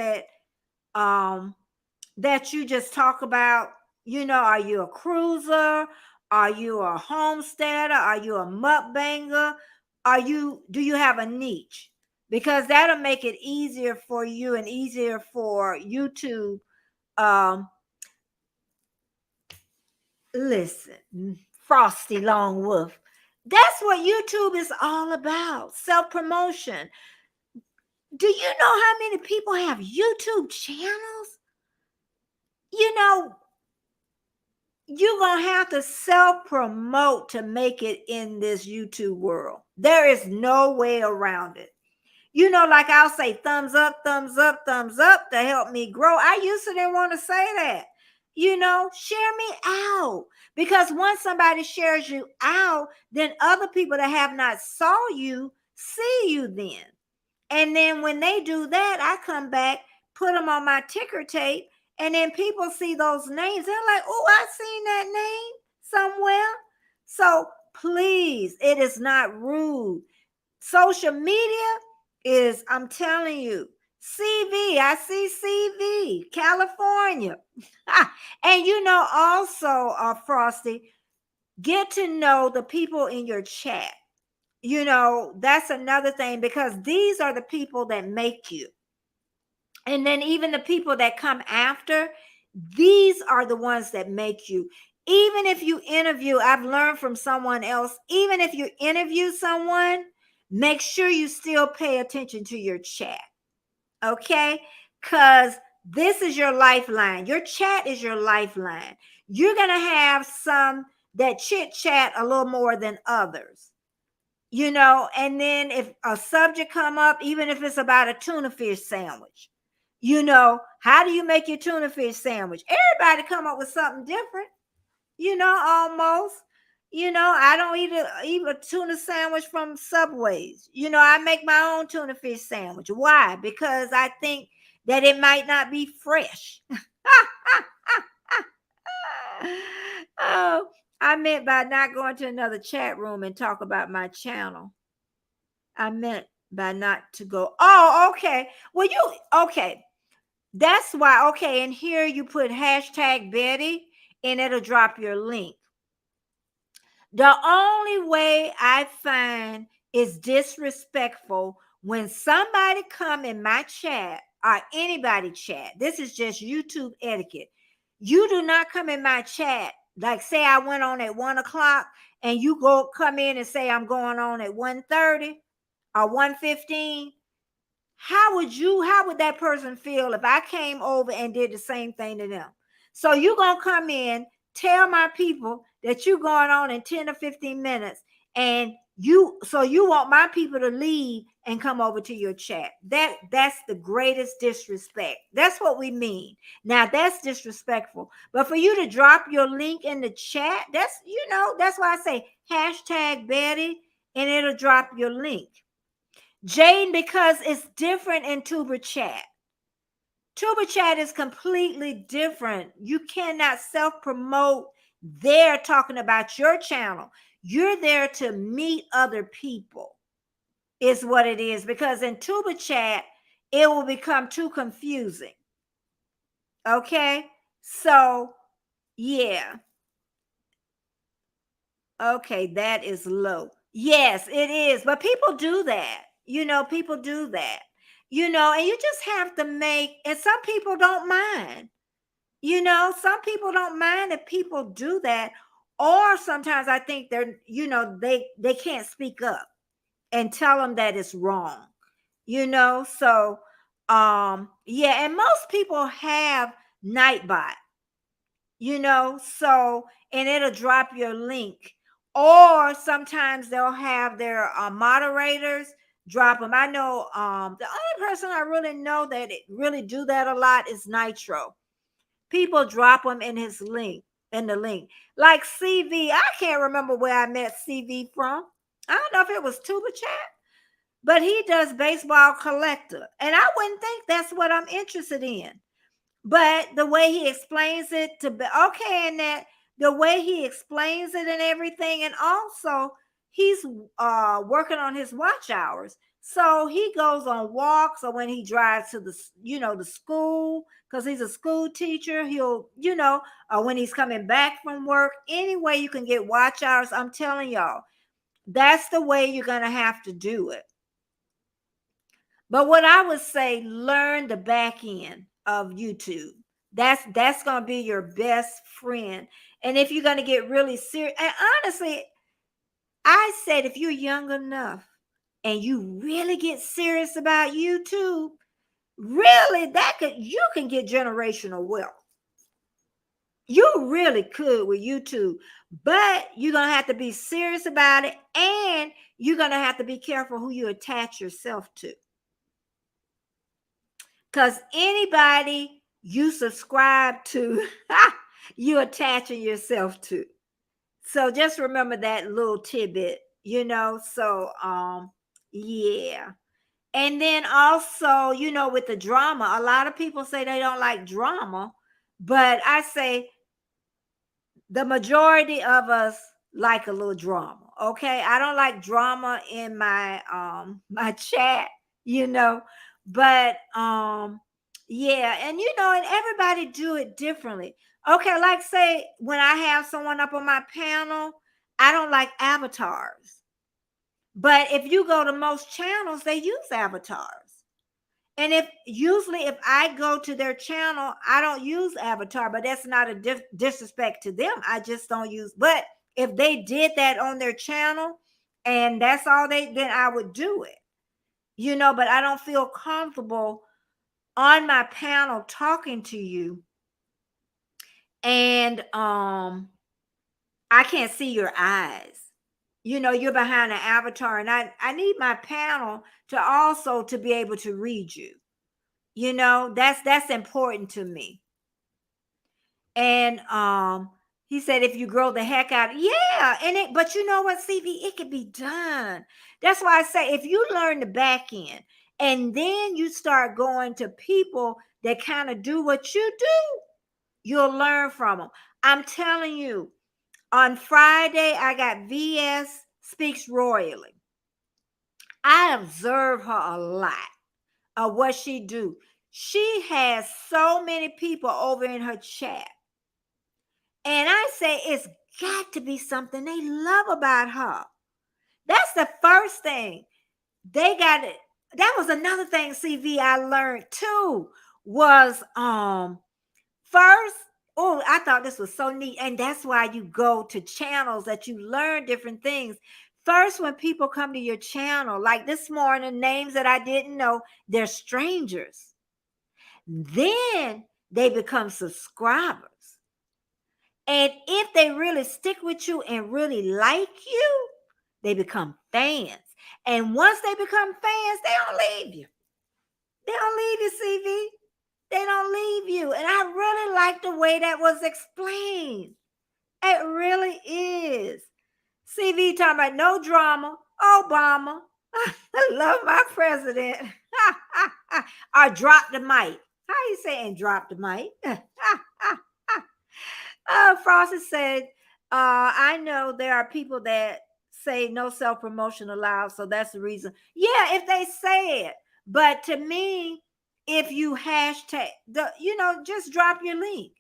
that you just talk about? Are you a cruiser? Are you a homesteader? Are you a mukbanger? Do you have a niche? Because that'll make it easier for you and easier for YouTube. Listen, Frosty Longwolf. That's what YouTube is all about. Self-promotion. Do you know how many people have YouTube channels? You're going to have to self-promote to make it in this YouTube world. There is no way around it. Like I'll say thumbs up, thumbs up, thumbs up to help me grow. I used to didn't want to say that. Share me out. Because once somebody shares you out, then other people that have not saw you see you then. And then when they do that, I come back, put them on my ticker tape, and then people see those names. They're like, oh, I seen that name somewhere. So please, it is not rude. Social media is, I'm telling you, CV. I see CV, California. And also, Frosty, get to know the people in your chat. That's another thing, because these are the people that make you. And then even the people that come after, these are the ones that make you. Even if you interview, I've learned from someone else, even if you interview someone, make sure you still pay attention to your chat. Okay? Because This is your lifeline. Your chat is your lifeline. You're going to have some that chit chat a little more than others, and then if a subject come up, even if it's about a tuna fish sandwich, how do you make your tuna fish sandwich? Everybody come up with something different, almost. I don't eat a tuna sandwich from Subways. I make my own tuna fish sandwich. Why? Because I think that it might not be fresh. Oh, I meant by not going to another chat room and talk about my channel. I meant by not to go. Oh, okay. Well, okay. That's why. Okay. And here you put hashtag Betty and it'll drop your link. The only way I find is disrespectful when somebody come in my chat or anybody chat. This is just YouTube etiquette. You do not come in my chat. Like say I went on at 1:00 and you come in and say I'm going on at 1:30 or 1:15. How would that person feel if I came over and did the same thing to them? So you gonna come in, tell my people that you going on in 10 or 15 minutes, and you want my people to leave and come over to your chat. That's the greatest disrespect. That's what we mean. Now that's disrespectful. But for you to drop your link in the chat, that's why I say hashtag Betty and it'll drop your link. Jane, because it's different in Tuber Chat. Tuber Chat is completely different. You cannot self-promote there talking about your channel. You're there to meet other people, is what it is. Because in Tuber Chat, it will become too confusing. Okay? So, yeah. Okay, that is low. Yes, it is. But people do that. People do that. And you just have to and some people don't mind. Some people don't mind if people do that. Or sometimes I think they can't speak up and tell them that it's wrong. So yeah, and most people have Nightbot, so and it'll drop your link. Or sometimes they'll have their moderators drop them. I know the only person I really know that it really do that a lot is Nitro. People drop them in his link, in the link. Like CV, I can't remember where I met CV from. I don't know if it was Tuba Chat, but he does baseball collector. And I wouldn't think that's what I'm interested in. But the way he explains it to be okay, and that the way he explains it and everything, and also he's working on his watch hours. So he goes on walks, or when he drives to the school, because he's a school teacher, he'll, when he's coming back from work. Anyway, you can get watch hours. I'm telling y'all, that's the way you're gonna have to do it. But what I would say, learn the back end of YouTube. That's going to be your best friend. And if you're going to get really serious, and honestly, I said if you're young enough and you really get serious about YouTube, really you can get generational wealth. You really could with YouTube, but you're going to have to be serious about it, and you're going to have to be careful who you attach yourself to. Because anybody you subscribe to, you attaching yourself to. So just remember that little tidbit, So yeah. And then also, with the drama, a lot of people say they don't like drama, but I say the majority of us like a little drama. Okay. I don't like drama in my my chat, but yeah, and and everybody do it differently. Okay, like say when I have someone up on my panel, I don't like avatars. But if you go to most channels, they use avatars. And if I go to their channel, I don't use avatar, but that's not a disrespect to them. I just don't use. But if they did that on their channel and that's all then I would do it. But I don't feel comfortable on my panel talking to you, and I can't see your eyes. You're behind an avatar, and I need my panel to also to be able to read you. That's important to me. And he said, if you grow the heck out, yeah. But you know what, CV, it could be done. That's why I say, if you learn the back end and then you start going to people that kind of do what you do, you'll learn from them. I'm telling you, on Friday, I got VS Speaks Royally. I observe her a lot of what she do. She has so many people over in her chat. And I say it's got to be something they love about her. That's the first thing. They got it. That was another thing, CV, I learned too, was first, oh, I thought this was so neat. And that's why you go to channels that you learn different things. First, when people come to your channel, like this morning, names that I didn't know, they're strangers. Then they become subscribers. And if they really stick with you and really like you, they become fans. And once they become fans, they don't leave you. They don't leave you, CV. They don't leave you. And I really like the way that was explained. It really is. CV talking about no drama, Obama. I love my president. Or drop the mic. How you saying drop the mic? Frosty said, I know there are people that say no self-promotion allowed, so that's the reason. Yeah, if they say it. But to me, if you hashtag just drop your link.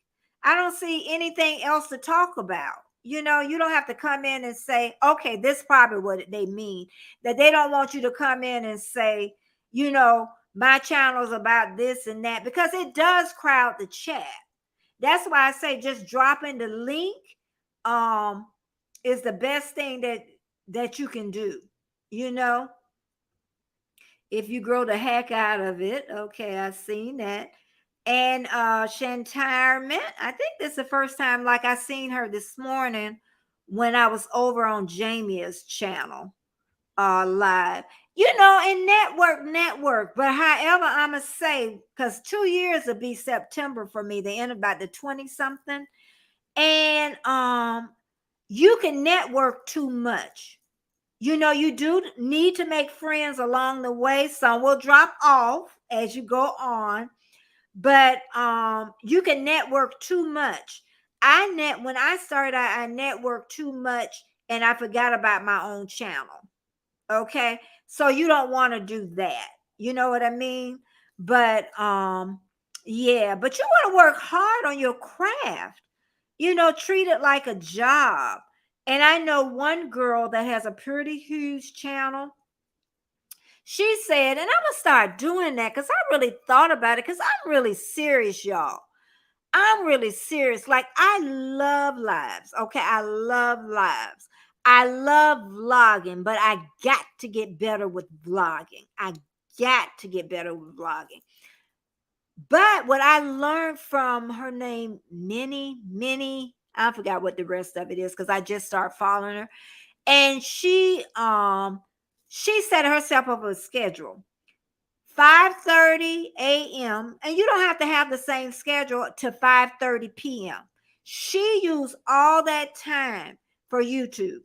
I don't see anything else to talk about. You don't have to come in and say, okay, this is probably what they mean. That they don't want you to come in and say, my channel is about this and that, because it does crowd the chat. That's why I say just dropping the link is the best thing that you can do. If you grow the heck out of it. Okay, I've seen that. And Shantirement, I think this is the first time like I seen her this morning when I was over on Jamie's channel live. In network. But however, I'ma say, because 2 years will be September for me, the end about the 20 something. And you can network too much. You do need to make friends along the way. Some will drop off as you go on, but you can network too much. When I started, I networked too much and I forgot about my own channel. Okay, so you don't want to do that. You know what I mean? But yeah, but you want to work hard on your craft. Treat it like a job. And I know one girl that has a pretty huge channel. She said, and I'm gonna start doing that because I really thought about it, because I'm really serious, y'all. I'm really serious. Like, I love lives. Okay, I love lives. I love vlogging, but I got to get better with vlogging. I got to get better with vlogging. But what I learned from her name, Minnie, I forgot what the rest of it is because I just started following her. And she set herself up a schedule. 5:30 a.m. and you don't have to have the same schedule to 5:30 p.m. She used all that time for YouTube.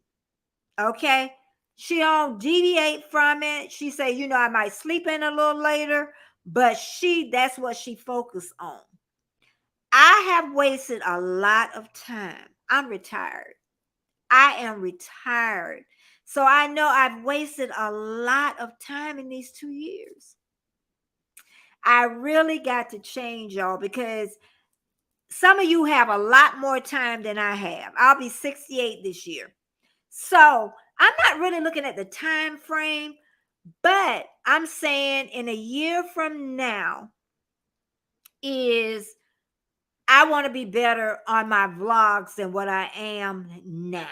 Okay, she don't deviate from it. She say, I might sleep in a little later, but that's what she focused on. I have wasted a lot of time. I'm retired. I am retired. So I know I've wasted a lot of time in these 2 years. I really got to change, y'all, because some of you have a lot more time than I have. I'll be 68 this year. So I'm not really looking at the time frame, but I'm saying in a year from now is I want to be better on my vlogs than what I am now.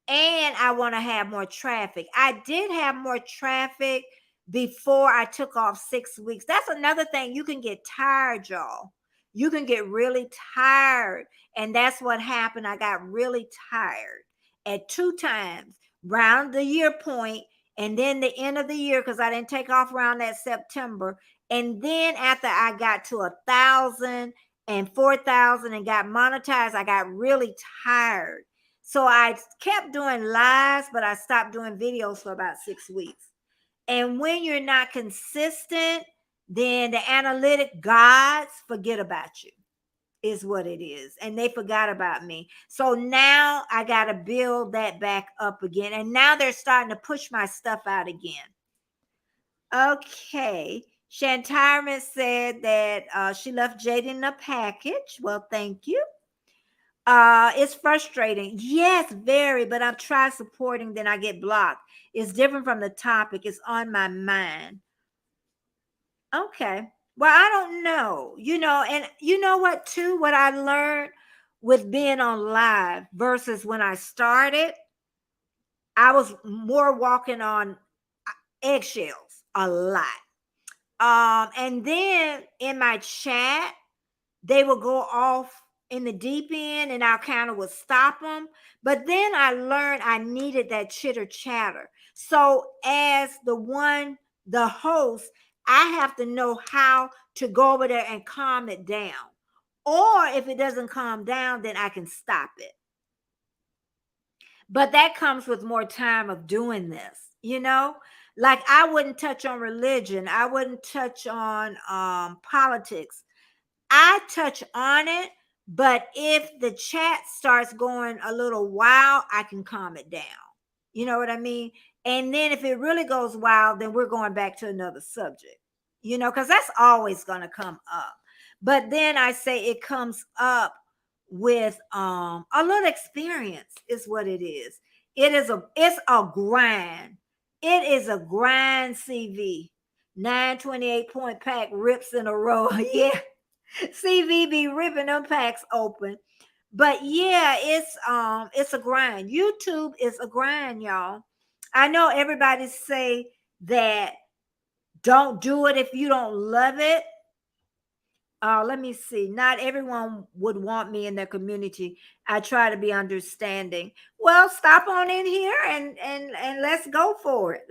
And I want to have more traffic. I did have more traffic before I took off 6 weeks. That's another thing. You can get tired, y'all. You can get really tired. And that's what happened. I got really tired at 2 times, round the year point, and then the end of the year, because I didn't take off around that September. And then after I got to 1,000 and 4,000 and got monetized, I got really tired. So I kept doing lives, but I stopped doing videos for about 6 weeks. And when you're not consistent, then the analytic gods forget about you, is what it is. And they forgot about me. So now I got to build that back up again. And now they're starting to push my stuff out again. Okay. Shantirman said that she left Jaden a package. Well, thank you. It's frustrating. Yes, very, but I'm trying supporting, then I get blocked. It's different from the topic. It's on my mind. Okay. Well, I don't know. And you know what, too? What I learned with being on live versus when I started, I was more walking on eggshells a lot. And then in my chat, they will go off in the deep end and I kind of would stop them. But then I learned I needed that chitter chatter. So as the host, I have to know how to go over there and calm it down. Or if it doesn't calm down, then I can stop it. But that comes with more time of doing this, Like I wouldn't touch on religion. I wouldn't touch on politics. I touch on it, but if the chat starts going a little wild, I can calm it down. You know what I mean? And then if it really goes wild, then we're going back to another subject, because that's always going to come up. But then I say it comes up with a little experience is what it is. It's a grind. It is a grind, CV. 928 point pack rips in a row. Yeah. CV be ripping them packs open. But yeah, it's a grind. YouTube is a grind, y'all. I know everybody say that don't do it if you don't love it. Let me see. Not everyone would want me in their community. I try to be understanding. Well, stop on in here and let's go for it.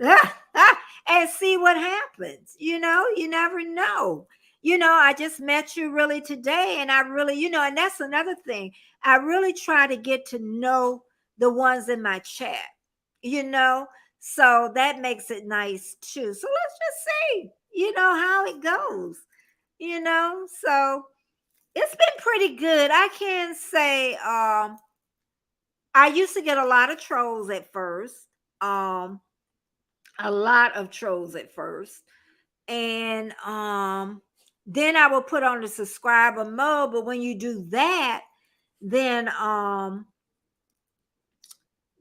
And see what happens. You never know. I just met you really today, and I really, and that's another thing. I really try to get to know the ones in my chat, so that makes it nice too. So let's just see, how it goes. So it's been pretty good. I can say I used to get a lot of trolls at first. A lot of trolls at first. And then I will put on the subscriber mode. But when you do that, then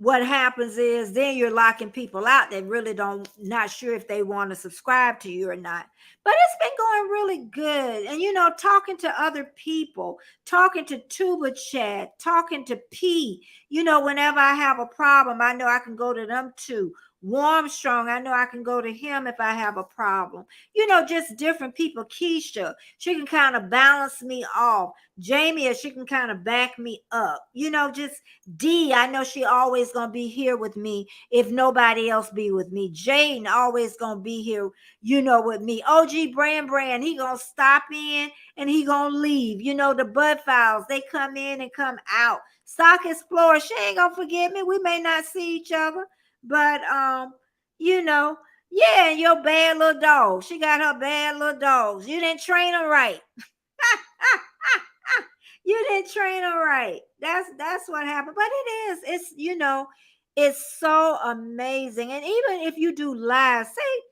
what happens is then you're locking people out that really not sure if they want to subscribe to you or not. But it's been going really good. And talking to other people, talking to Tuba Chat, talking to P, whenever I have a problem, I know I can go to them too. Warmstrong, I know I can go to him if I have a problem. Just different people. Keisha, she can kind of balance me off. Jamie, she can kind of back me up. Just D, I know she always gonna be here with me if nobody else be with me. Jane always gonna be here, with me. OG Brand, he gonna stop in and he gonna leave. The Bud Files, they come in and come out. Stock Explorer, she ain't gonna forget me. We may not see each other, but yeah, your bad little dog. She got her bad little dogs. You didn't train her right. You didn't train her right. That's what happened. But it's it's so amazing. And even if you do lives, say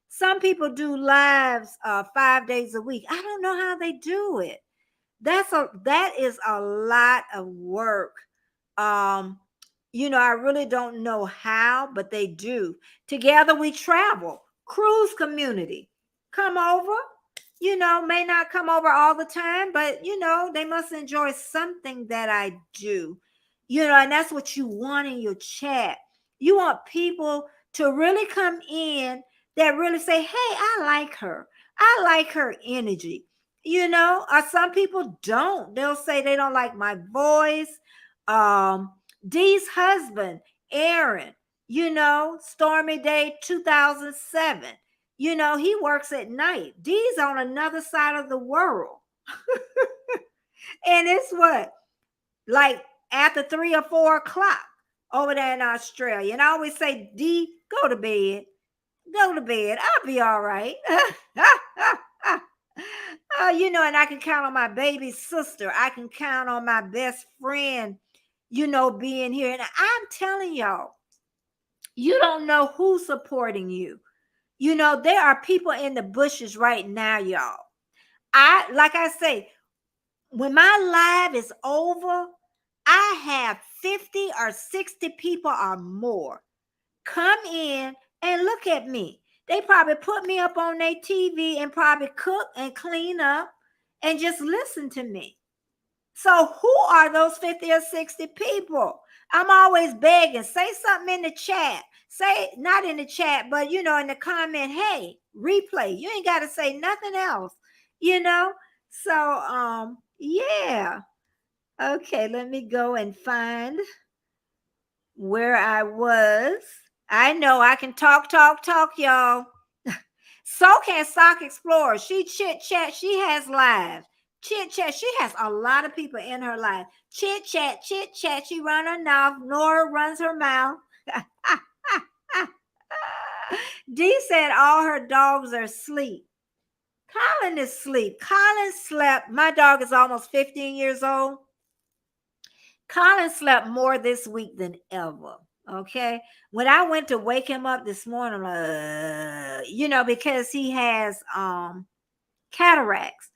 some people do lives 5 days a week. I don't know how they do it. That is a lot of work. I really don't know how, but they do. Together we travel. Cruise community. Come over. May not come over all the time, but they must enjoy something that I do. And that's what you want in your chat. You want people to really come in that really say, hey, I like her. I like her energy. Or some people don't. They'll say they don't like my voice. Dee's husband, Aaron, Stormy Day 2007. He works at night. Dee's on another side of the world. And it's what? Like after 3 or 4 o'clock over there in Australia. And I always say, D, go to bed. Go to bed. I'll be all right. And I can count on my baby sister. I can count on my best friend, being here. And I'm telling y'all, you don't know who's supporting you. There are people in the bushes right now, y'all. Like I say, when my live is over, I have 50 or 60 people or more come in and look at me. They probably put me up on their TV and probably cook and clean up and just listen to me. So who are those 50 or 60 people? I'm always begging, say something in the chat. Say, not in the chat, but in the comment, hey, replay. You ain't got to say nothing else, So yeah. Okay, let me go and find where I was. I know I can talk, y'all. So can Stock Explorer. She chit chat. She has lives. Chit chat. She has a lot of people in her life. Chit chat. She run her mouth. Nora runs her mouth. Dee said all her dogs are asleep. Colin is asleep. Colin slept. My dog is almost 15 years old. Colin slept more this week than ever. Okay. When I went to wake him up this morning, because he has cataracts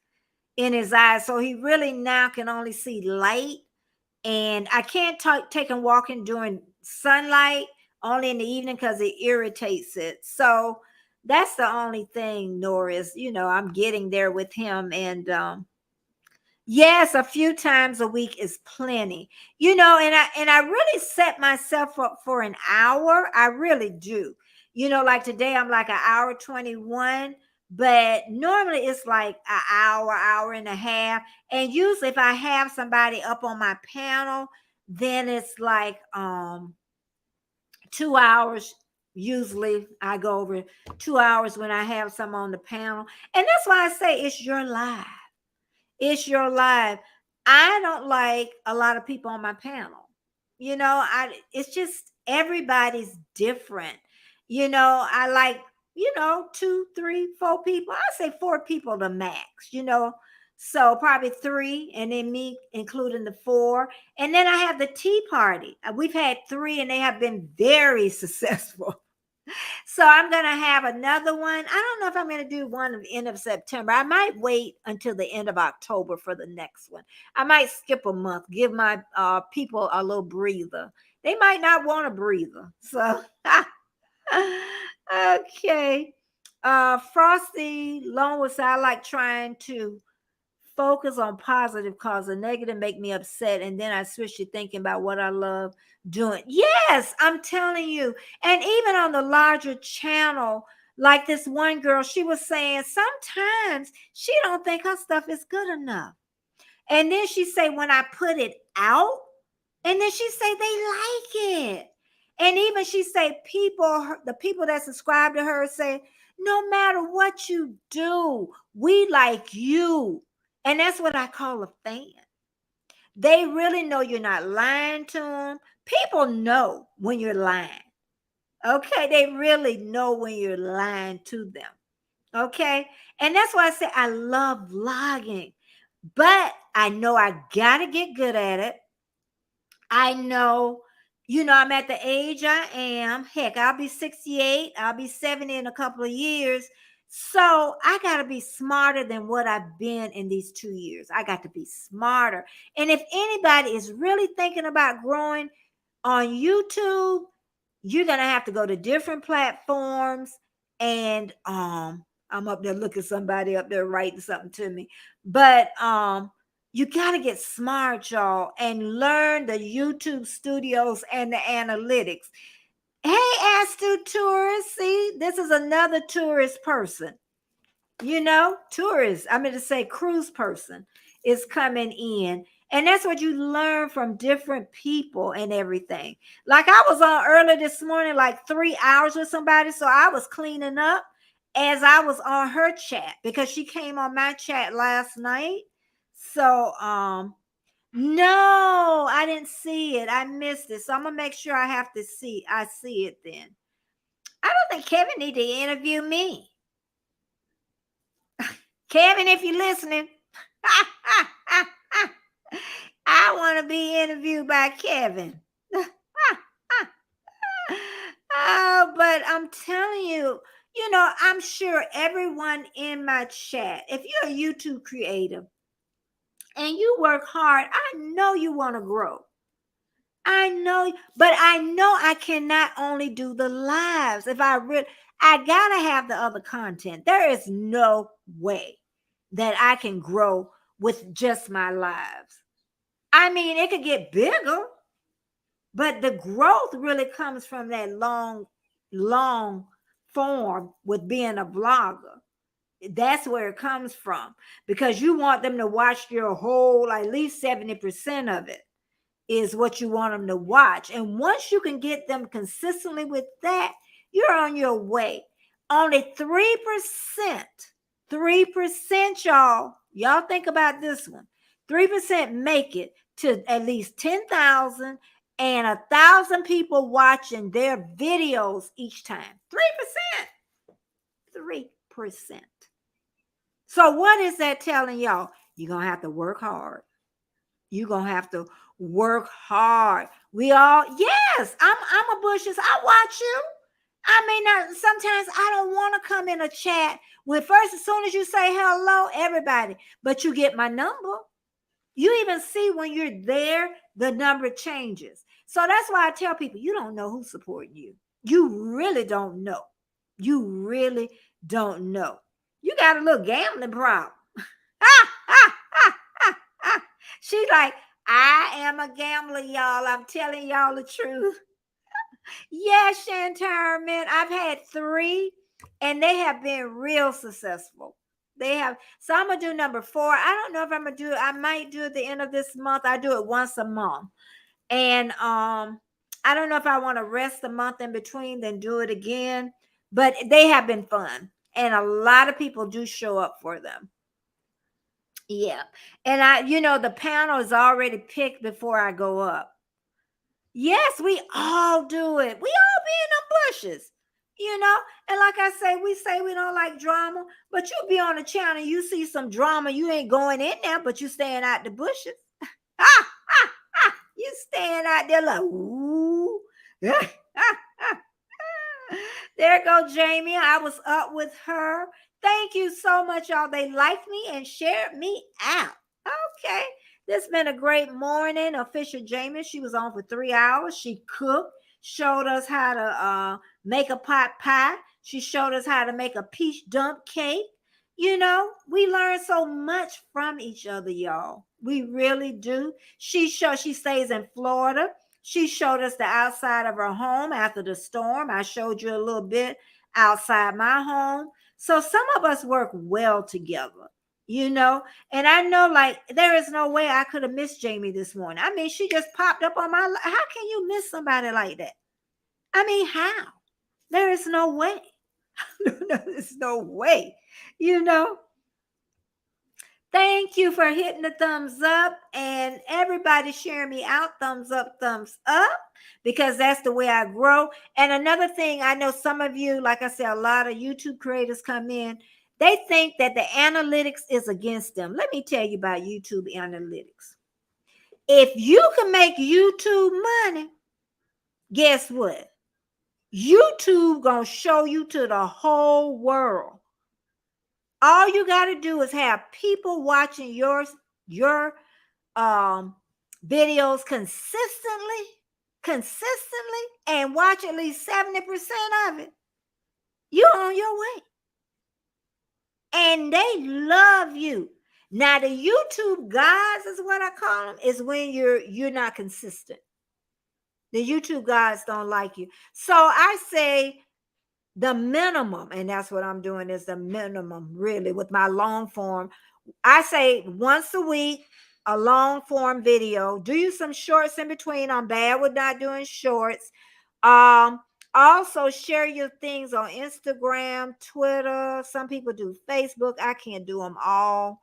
in his eyes. So he really now can only see light. And I can't take him walking during sunlight, only in the evening because it irritates it. So that's the only thing, Norris. I'm getting there with him. And yes, a few times a week is plenty. And I really set myself up for an hour. I really do. Like today I'm like an hour 21, but normally it's like an hour and a half. And usually if I have somebody up on my panel, then it's like 2 hours. Usually I go over 2 hours when I have some on the panel. And that's why I say it's your life. It's your life. I don't like a lot of people on my panel. It's just everybody's different. I like, 2, 3, 4 people. I say 4 people the max, So probably 3 and then me including the 4. And then I have the tea party. We've had 3 and they have been very successful. So I'm going to have another one. I don't know if I'm going to do one at the end of September. I might wait until the end of October for the next one. I might skip a month, give my people a little breather. They might not want a breather. So, okay. Frosty Lone was I like trying to focus on positive cause the negative make me upset, and then I switch to thinking about what I love doing. Yes, I'm telling you. And even on the larger channel, like this one girl, she was saying sometimes she don't think her stuff is good enough. And then she say when I put it out, and then she say they like it. And even she say the people that subscribe to her say, no matter what you do, we like you. And that's what I call a fan. They really know you're not lying to them. People know when you're lying. Okay, they really know when you're lying to them. Okay, and that's why I say I love vlogging, but I know I gotta get good at it. I know, I'm at the age I am. Heck, I'll be 68. I'll be 70 in a couple of years. So I got to be smarter than what I've been in these 2 years. I got to be smarter. And if anybody is really thinking about growing on YouTube, you're going to have to go to different platforms. And I'm up there looking somebody up there writing something to me. But you got to get smart, y'all, and learn the YouTube studios and the analytics. Hey, Astute Tourist. See, this is another tourist person. Tourist, I mean to say cruise person is coming in. And that's what you learn from different people and everything. Like I was on early this morning, like 3 hours with somebody. So I was cleaning up as I was on her chat because she came on my chat last night. So, no, I didn't see it. I missed it. So I'm gonna make sure I see it then. I don't think Kevin need to interview me. Kevin, if you're listening, I want to be interviewed by Kevin. Oh, but I'm telling you, I'm sure everyone in my chat, if you're a YouTube creator and you work hard, I know you want to grow. I know, but I know I cannot only do the lives. I gotta have the other content. There is no way that I can grow with just my lives. I mean, it could get bigger, but the growth really comes from that long form with being a blogger. That's where it comes from because you want them to watch your whole, at least 70% of it is what you want them to watch. And once you can get them consistently with that, you're on your way. Only 3%, 3%, y'all think about this one. 3% make it to at least 10,000 and 1,000 people watching their videos each time. 3%. 3%. So what is that telling y'all? You're going to have to work hard. You're going to have to work hard. Yes, I'm a Bushes. I watch you. I mean, sometimes I don't want to come in a chat with first, as soon as you say hello, everybody, but you get my number. You even see when you're there, the number changes. So that's why I tell people, you don't know who's supporting you. You really don't know. You really don't know. You got a little gambling problem. She's like, I am a gambler, y'all. I'm telling y'all the truth. Yeah, Shantar, man, I've had 3 and they have been real successful. They have. So I'm going to do number 4. I don't know if I'm going to do it. I might do it at the end of this month. I do it once a month. And I don't know if I want to rest a month in between, then do it again. But they have been fun. And a lot of people do show up for them. Yeah. And the panel is already picked before I go up. Yes, we all do it. We all be in the bushes, And like I say we don't like drama, but you be on the channel, you see some drama, you ain't going in there, but you staying out the bushes. You staying out there like, ooh. There go Jamie. I was up with her. Thank you so much, y'all. They liked me and shared me out. Okay. This has been a great morning. Official Jamie, she was on for 3 hours. She cooked, showed us how to make a pot pie. She showed us how to make a peach dump cake. We learn so much from each other, y'all. We really do. She stays in Florida. She showed us the outside of her home after the storm. I showed you a little bit outside my home. So some of us work well together, and I know like there is no way I could have missed Jamie this morning. I mean, she just popped up on my, how can you miss somebody like that? I mean, how? There is no way. There's no way, Thank you for hitting the thumbs up and everybody sharing me out. Thumbs up, because that's the way I grow. And another thing, I know some of you, like I said, a lot of YouTube creators come in. They think that the analytics is against them. Let me tell you about YouTube analytics. If you can make YouTube money, guess what? YouTube gonna show you to the whole world. All you got to do is have people watching your videos consistently, and watch at least 70% of it. You're on your way. And they love you. Now, the YouTube guys is what I call them, is when you're not consistent. The YouTube gods don't like you. So I say the minimum, and that's what I'm doing is the minimum really with my long form. I say once a week, a long form video. Do you some shorts in between. I'm bad with not doing shorts. Um, Also share your things on Instagram, Twitter. Some people do Facebook. I can't do them all.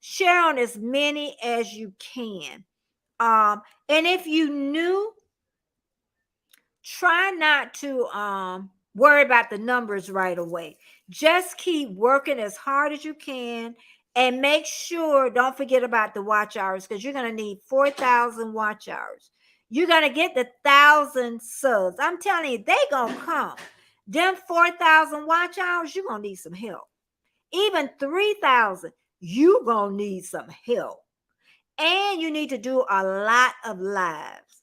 Share on as many as you can. And if you new, try not to worry about the numbers right away. Just keep working as hard as you can and make sure don't forget about the watch hours because you're going to need 4,000 watch hours. You're going to get the 1,000 subs. I'm telling you, they going to come. Them 4,000 watch hours, you're going to need some help. Even 3,000, you're going to need some help. And you need to do a lot of lives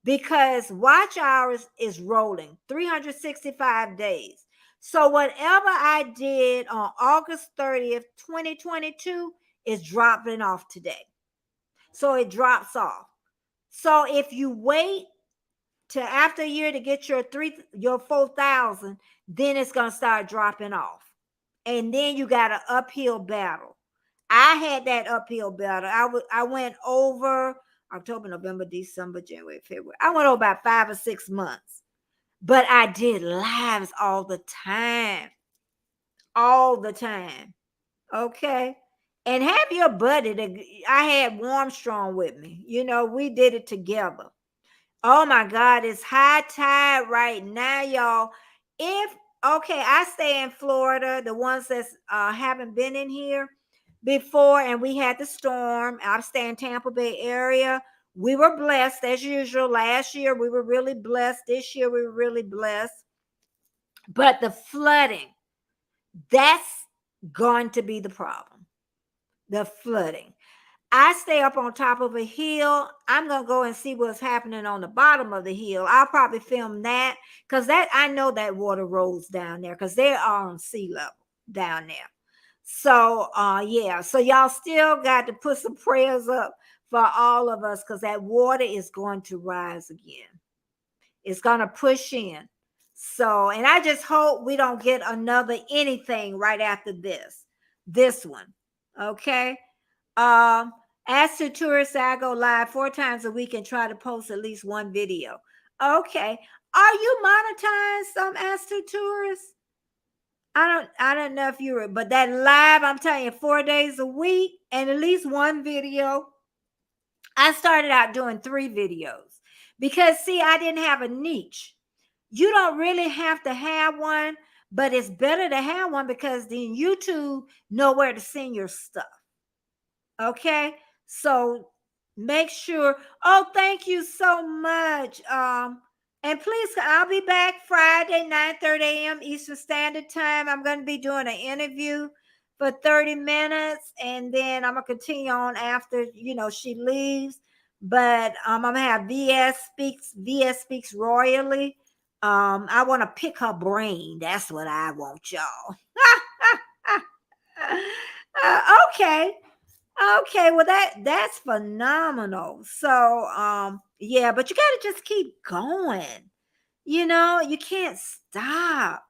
because watch hours is rolling 365 days. So whatever I did on August 30th, 2022 is dropping off today. So it drops off. So if you wait to after a year to get your 4,000, then it's going to start dropping off. And then you got an uphill battle. I had that uphill battle. I went over October, November, December, January, February. I went over about 5 or 6 months. But I did lives all the time. All the time. Okay. And have your buddy. I had Warmstrong with me. We did it together. Oh my God, it's high tide right now, y'all. I stay in Florida, the ones that haven't been in here before, and we had the storm. I stay in Tampa Bay area. We were blessed as usual. Last year, we were really blessed. This year, we were really blessed. But the flooding, that's going to be the problem. The flooding. I stay up on top of a hill. I'm going to go and see what's happening on the bottom of the hill. I'll probably film that because I know that water rolls down there because they are on sea level down there. So, yeah. So y'all still got to put some prayers up for all of us because that water is going to rise again. It's going to push in. So, and I just hope we don't get another anything right after this one. Okay. As to tourists, I go live 4 times a week and try to post at least one video. Okay. Are you monetized, as to tourists? I don't know if you were, but that live, I'm telling you, 4 days a week and at least one video. I started out doing 3 videos because see, I didn't have a niche. You don't really have to have one, but it's better to have one because then YouTube know where to send your stuff. Okay, so make sure. Oh, thank you so much. And please, I'll be back Friday, 9:30 a.m. Eastern Standard Time. I'm going to be doing an interview for 30 minutes, and then I'm gonna continue on after she leaves. But I'm gonna have VS speaks royally. I want to pick her brain. That's what I want, y'all. Okay. Okay, well that's phenomenal. So yeah, but you got to just keep going. You can't stop.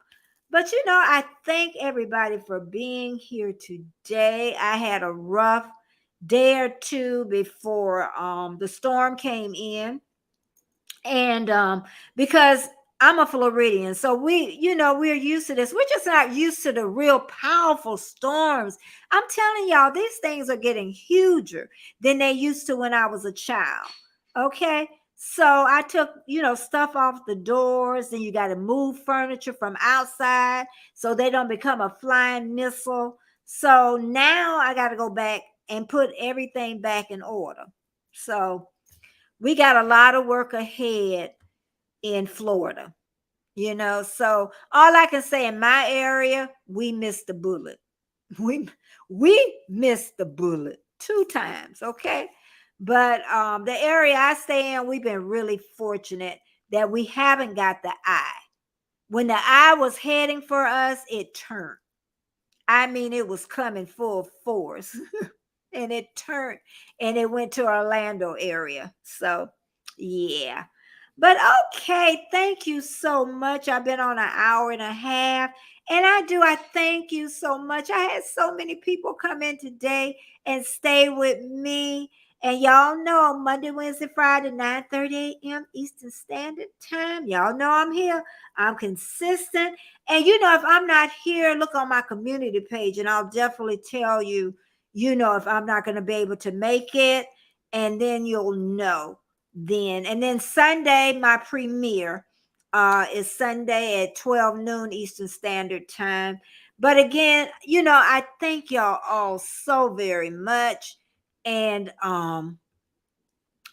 But I thank everybody for being here today. I had a rough day or two before the storm came in. And because I'm a Floridian, so we're used to this. We're just not used to the real powerful storms. I'm telling y'all, these things are getting huger than they used to when I was a child. Okay. So I took, stuff off the doors, and you got to move furniture from outside so they don't become a flying missile. So now I got to go back and put everything back in order. So we got a lot of work ahead in Florida, So all I can say in my area, we missed the bullet. We missed the bullet 2 times, okay? But the area I stay in, we've been really fortunate that we haven't got the eye. When the eye was heading for us, it turned. I mean, it was coming full force. And it turned and it went to Orlando area. So Yeah. But okay, thank you so much. I've been on an hour and a half. And I thank you so much. I had so many people come in today and stay with me. And y'all know Monday, Wednesday, Friday, 9:30 a.m. Eastern Standard Time. Y'all know I'm here. I'm consistent. And if I'm not here, look on my community page and I'll definitely tell you, if I'm not going to be able to make it. And then you'll know then. And then Sunday, my premiere is Sunday at 12 noon Eastern Standard Time. But again, I thank y'all all so very much. And I'm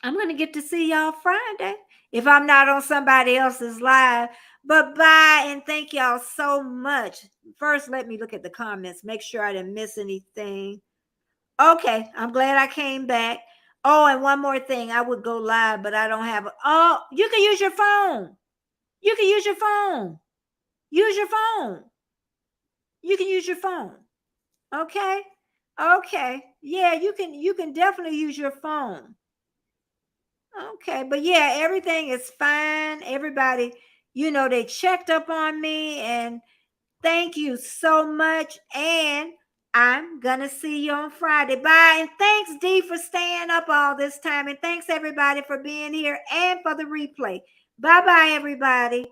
gonna get to see y'all Friday if I'm not on somebody else's live. But bye and thank y'all so much. First, let me look at the comments, make sure I didn't miss anything. Okay, I'm glad I came back. Oh, and one more thing. I would go live, but I don't have oh, you can use your phone. You can use your phone. Use your phone. You can use your phone. Okay? Okay. Yeah, you can definitely use your phone. Okay, but yeah, everything is fine. Everybody, they checked up on me and thank you so much. And I'm going to see you on Friday. Bye. And thanks, Dee, for staying up all this time. And thanks, everybody, for being here and for the replay. Bye-bye, everybody.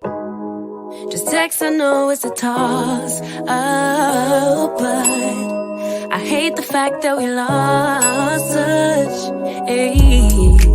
Just text, I know it's a toss. Oh, but I hate the fact that we lost such a